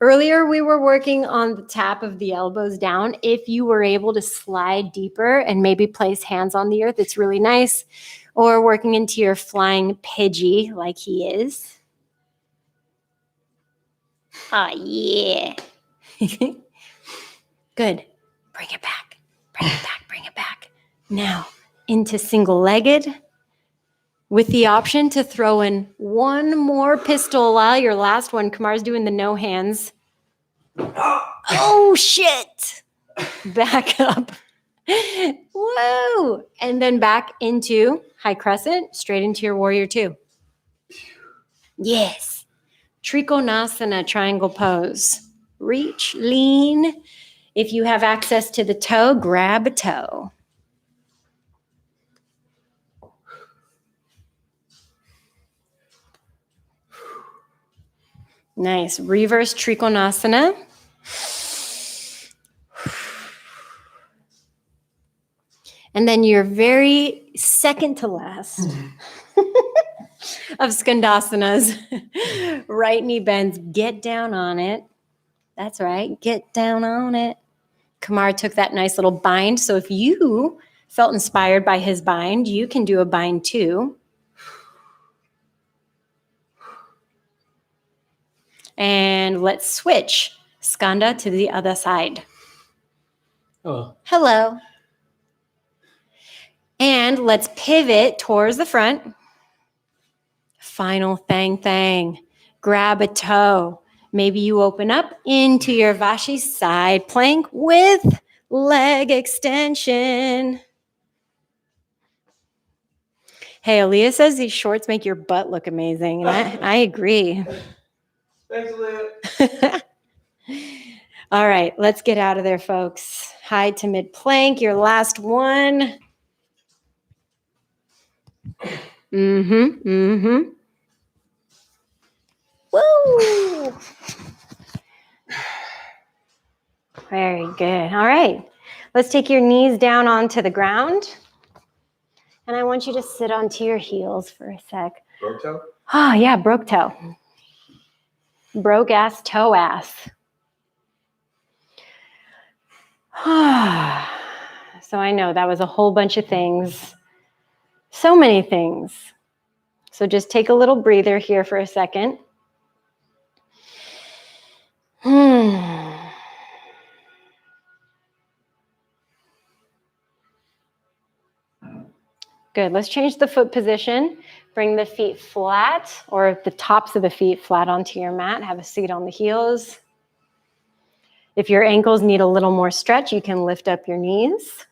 Earlier, we were working on the tap of the elbows down. If you were able to slide deeper and maybe place hands on the earth, it's really nice. Or working into your flying Pidgey like he is. Oh, yeah. Good. Bring it back. Bring it back. Bring it back. Now, into single-legged with the option to throw in one more pistol while your last one. Kamar's doing the no hands. Oh, shit. Back up. Whoa. And then back into high crescent, straight into your warrior 2. Yes. Trikonasana, triangle pose. Reach, lean. If you have access to the toe, grab a toe. Nice. Reverse Trikonasana. And then your very second to last of Skandasanas. Right knee bends. Get down on it. That's right. Get down on it. Kamar took that nice little bind. So if you felt inspired by his bind, you can do a bind too. And let's switch Skanda to the other side. Oh. Hello. And let's pivot towards the front. Final thang. Grab a toe. Maybe you open up into your Vashi side plank with leg extension. Hey, Aaliyah says these shorts make your butt look amazing. And I agree. Thanks, Aaliyah. All right, let's get out of there, folks. High to mid plank, your last one. Woo! Very good. All right, let's take your knees down onto the ground. And I want you to sit onto your heels for a sec. Broke toe? Oh, yeah, broke toe. Broke ass, toe ass. So I know that was a whole bunch of things. So many things. So just take a little breather here for a second. Good. Let's change the foot position. Bring the feet flat, or the tops of the feet flat onto your mat. Have a seat on the heels. If your ankles need a little more stretch, you can lift up your knees.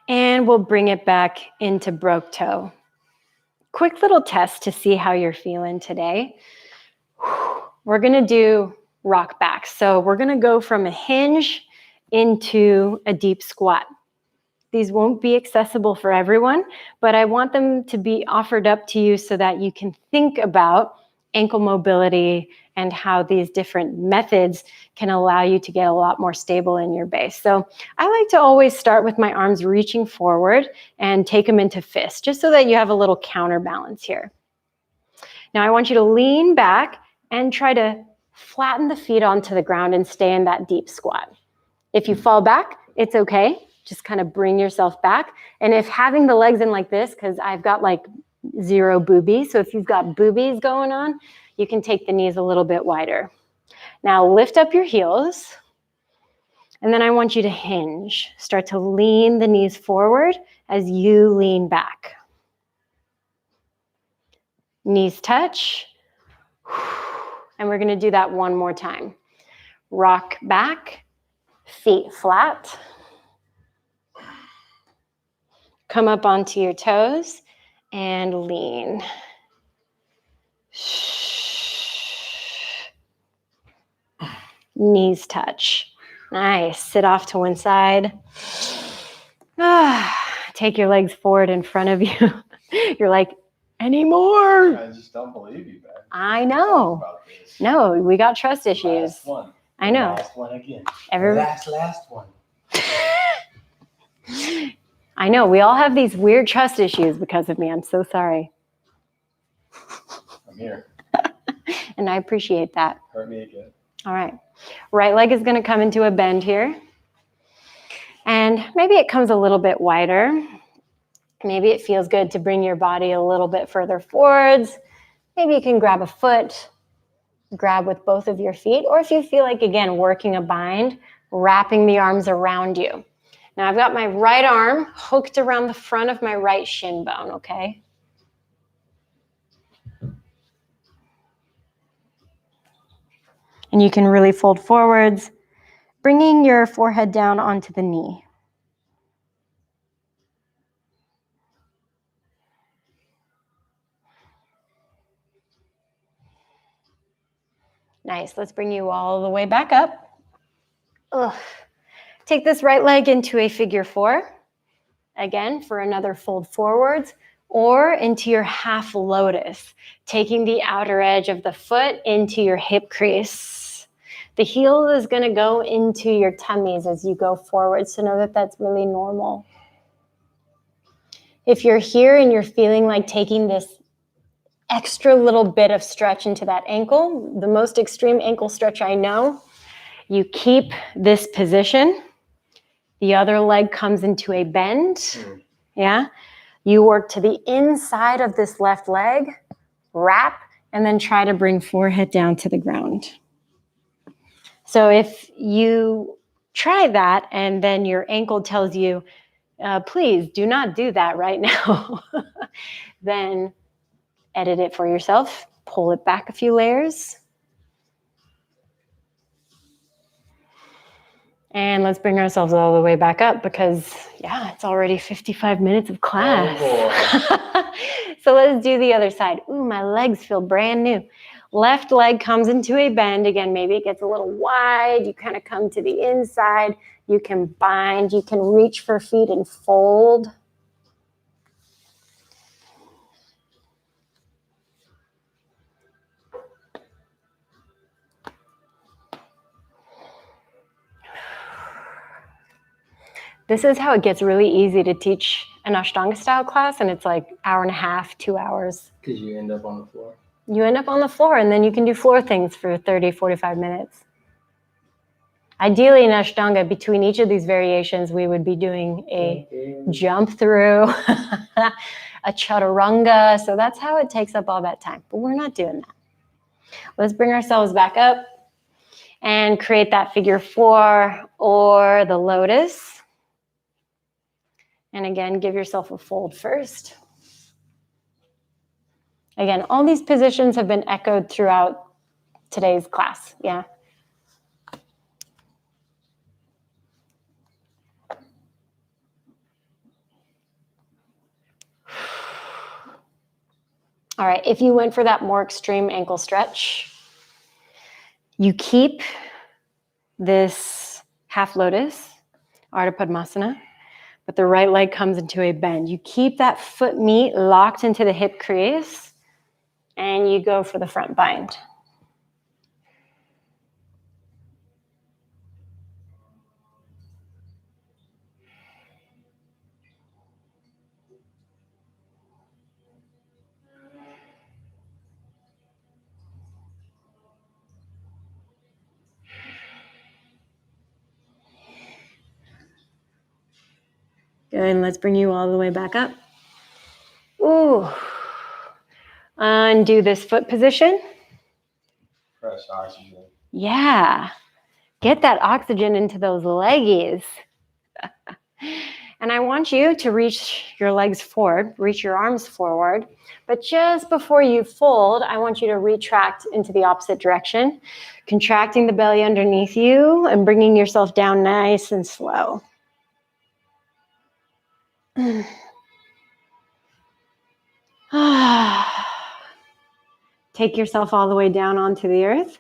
And we'll bring it back into broke toe. Quick little test to see how you're feeling today. We're going to do rock back. So we're going to go from a hinge into a deep squat. These won't be accessible for everyone, but I want them to be offered up to you so that you can think about ankle mobility and how these different methods can allow you to get a lot more stable in your base. So I like to always start with my arms reaching forward and take them into fists, just so that you have a little counterbalance here. Now I want you to lean back and try to flatten the feet onto the ground and stay in that deep squat. If you fall back, it's okay. Just kind of bring yourself back. And if having the legs in like this, because I've got like 0 boobies, so if you've got boobies going on, you can take the knees a little bit wider. Now lift up your heels, and then I want you to hinge. Start to lean the knees forward as you lean back. Knees touch, and we're gonna do that one more time. Rock back, feet flat. Come up onto your toes and lean. Knees touch. Nice. Sit off to one side. Take your legs forward in front of you. You're like, any more? I just don't believe you, man. I know. No, we got trust issues. Last one. I know. Last one again. Last one. I know. We all have these weird trust issues because of me. I'm so sorry. I'm here. And I appreciate that. Hurt me again. All right. Right leg is going to come into a bend here. And maybe it comes a little bit wider. Maybe it feels good to bring your body a little bit further forwards. Maybe you can grab a foot, grab with both of your feet. Or if you feel like, again, working a bind, wrapping the arms around you. Now I've got my right arm hooked around the front of my right shin bone, okay? And you can really fold forwards, bringing your forehead down onto the knee. Nice. Let's bring you all the way back up. Ugh. Take this right leg into a figure 4. Again, for another fold forwards, or into your half lotus, taking the outer edge of the foot into your hip crease. The heel is going to go into your tummies as you go forward, so know that that's really normal. If you're here and you're feeling like taking this extra little bit of stretch into that ankle, the most extreme ankle stretch I know, you keep this position. The other leg comes into a bend. Yeah. You work to the inside of this left leg, wrap, and then try to bring forehead down to the ground. So if you try that and then your ankle tells you, please do not do that right now, then edit it for yourself. Pull it back a few layers. And let's bring ourselves all the way back up because, yeah, it's already 55 minutes of class. Oh, So let's do the other side. Ooh, my legs feel brand new. Left leg comes into a bend. Again, maybe it gets a little wide. You kind of come to the inside. You can bind. You can reach for feet and fold. This is how it gets really easy to teach an Ashtanga style class, and it's like 1.5, 2 hours. Because you end up on the floor. You end up on the floor, and then you can do floor things for 30, 45 minutes. Ideally in Ashtanga, between each of these variations, we would be doing a jump through, a chaturanga. So that's how it takes up all that time. But we're not doing that. Let's bring ourselves back up. And create that figure 4 or the lotus. And again, give yourself a fold first. Again, all these positions have been echoed throughout today's class. Yeah. All right, if you went for that more extreme ankle stretch, you keep this half lotus, Ardha Padmasana, but the right leg comes into a bend. You keep that foot meat locked into the hip crease, and you go for the front bind. Good, and let's bring you all the way back up. Ooh. Undo this foot position. Fresh oxygen. Yeah. Get that oxygen into those leggies. And I want you to reach your legs forward, reach your arms forward. But just before you fold, I want you to retract into the opposite direction, contracting the belly underneath you and bringing yourself down nice and slow. Take yourself all the way down onto the earth.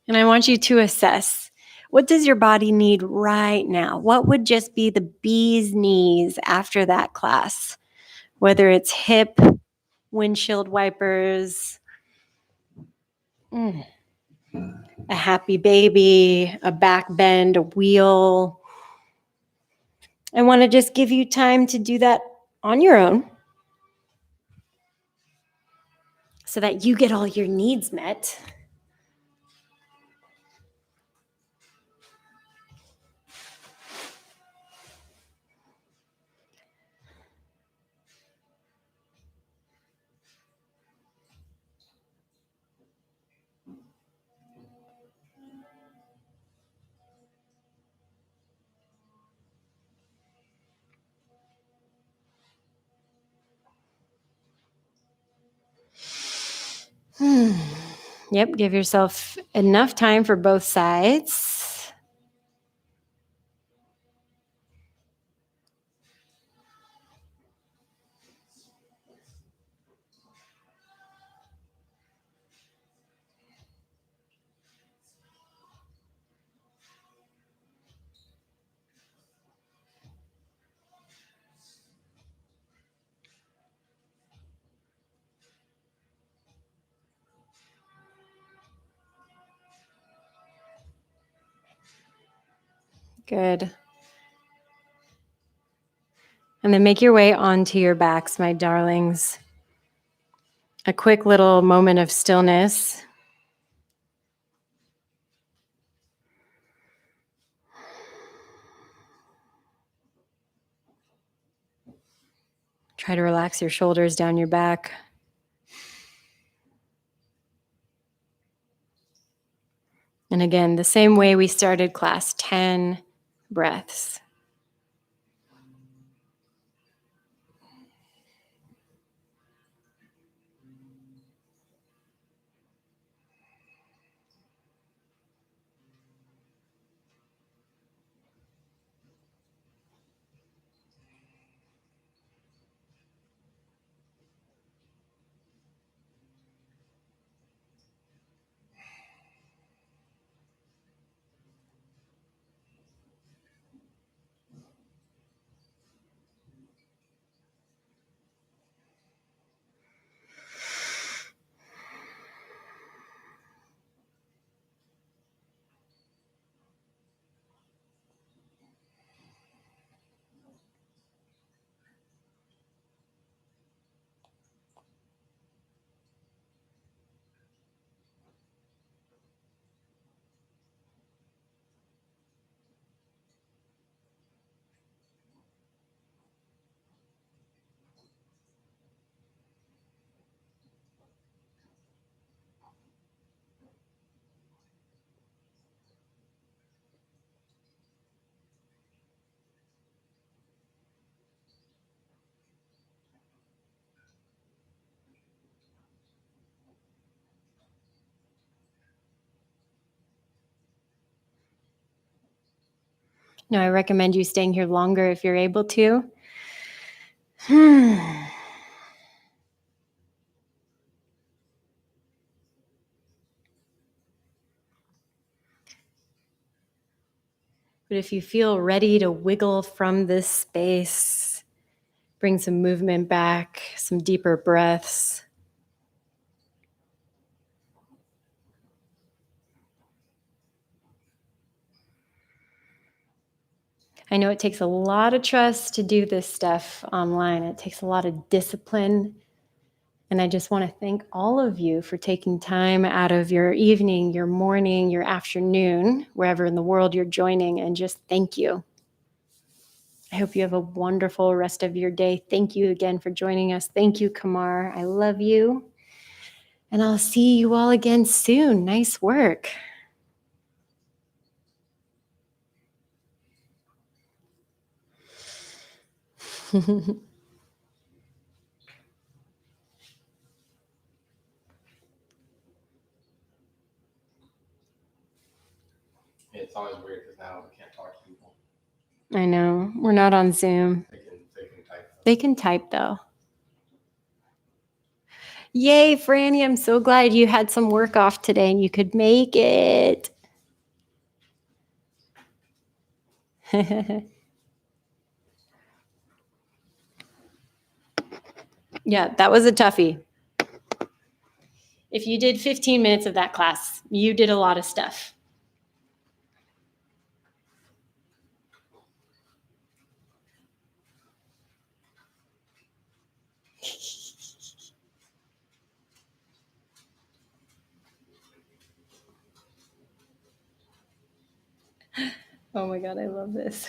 And I want you to assess, what does your body need right now? What would just be the bee's knees after that class? Whether it's hip, windshield wipers, a happy baby, a back bend, a wheel. I want to just give you time to do that on your own so that you get all your needs met. Yep, give yourself enough time for both sides. Good. And then make your way onto your backs, my darlings. A quick little moment of stillness. Try to relax your shoulders down your back. And again, the same way we started class, 10 breaths. No, I recommend you staying here longer if you're able to. But if you feel ready to wiggle from this space, bring some movement back, some deeper breaths. I know it takes a lot of trust to do this stuff online. It takes a lot of discipline. And I just want to thank all of you for taking time out of your evening, your morning, your afternoon, wherever in the world you're joining, and just thank you. I hope you have a wonderful rest of your day. Thank you again for joining us. Thank you, Kamar. I love you. And I'll see you all again soon. Nice work. It's always weird because now we can't talk to people. I know. We're not on Zoom. They can type. They can type, though. Yay, Franny. I'm so glad you had some work off today and you could make it. Yeah, that was a toughie. If you did 15 minutes of that class, you did a lot of stuff. Oh my God, I love this.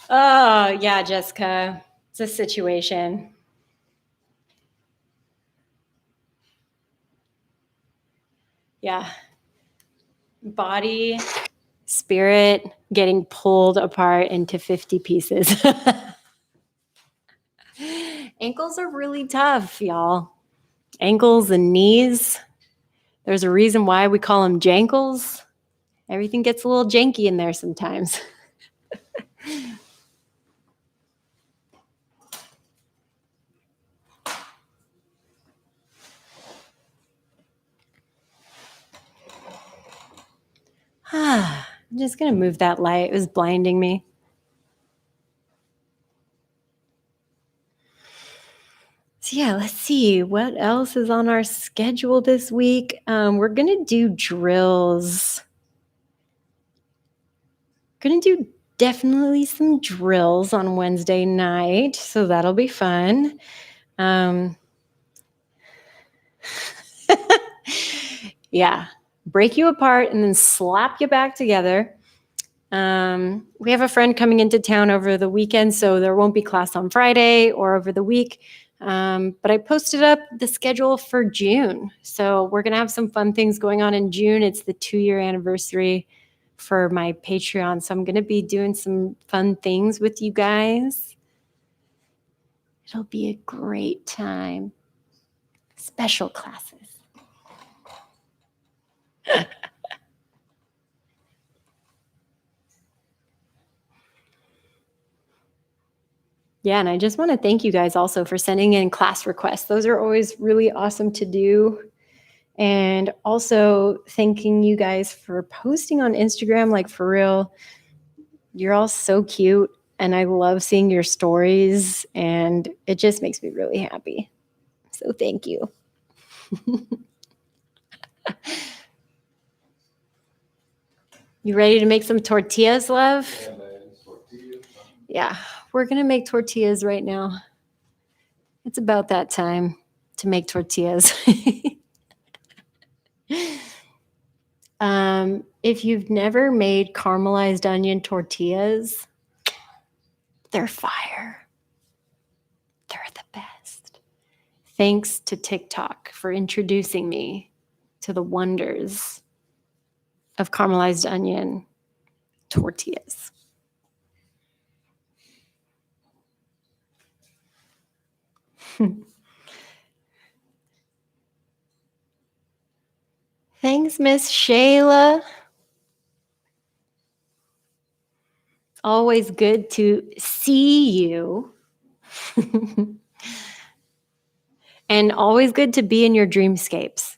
Oh, yeah, Jessica. It's a situation. Yeah. Body, spirit getting pulled apart into 50 pieces. Ankles are really tough, y'all. Ankles and knees. There's a reason why we call them jankles. Everything gets a little janky in there sometimes. I'm just going to move that light. It was blinding me. So yeah, let's see what else is on our schedule this week. We're going to do drills. Going to do definitely some drills on Wednesday night. So that'll be fun. Yeah, break you apart and then slap you back together. We have a friend coming into town over the weekend, so there won't be class on Friday or over the week. But I posted up the schedule for June. So we're going to have some fun things going on in June. It's the 2-year anniversary for my Patreon. So I'm going to be doing some fun things with you guys. It'll be a great time. Special classes. Yeah, and I just want to thank you guys also for sending in class requests. Those are always really awesome to do. And also thanking you guys for posting on Instagram, like for real. You're all so cute, and I love seeing your stories, and it just makes me really happy. So thank you. You ready to make some tortillas, love? Yeah, we're going to make tortillas right now. It's about that time to make tortillas. If you've never made caramelized onion tortillas, they're fire. They're the best. Thanks to TikTok for introducing me to the wonders of caramelized onion tortillas. Thanks, Miss Shayla. Always good to see you. And always good to be in your dreamscapes.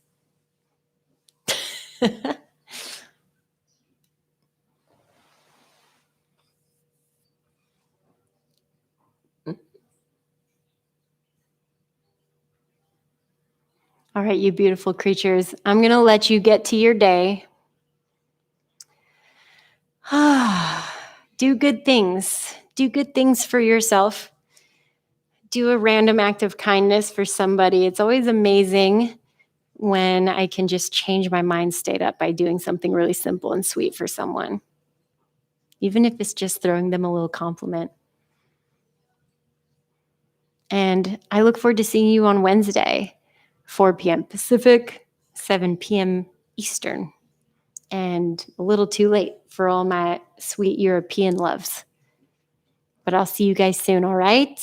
All right, you beautiful creatures. I'm going to let you get to your day. Do good things. Do good things for yourself. Do a random act of kindness for somebody. It's always amazing when I can just change my mind state up by doing something really simple and sweet for someone, even if it's just throwing them a little compliment. And I look forward to seeing you on Wednesday, 4 p.m. Pacific, 7 p.m. Eastern, and a little too late for all my sweet European loves. But I'll see you guys soon, all right?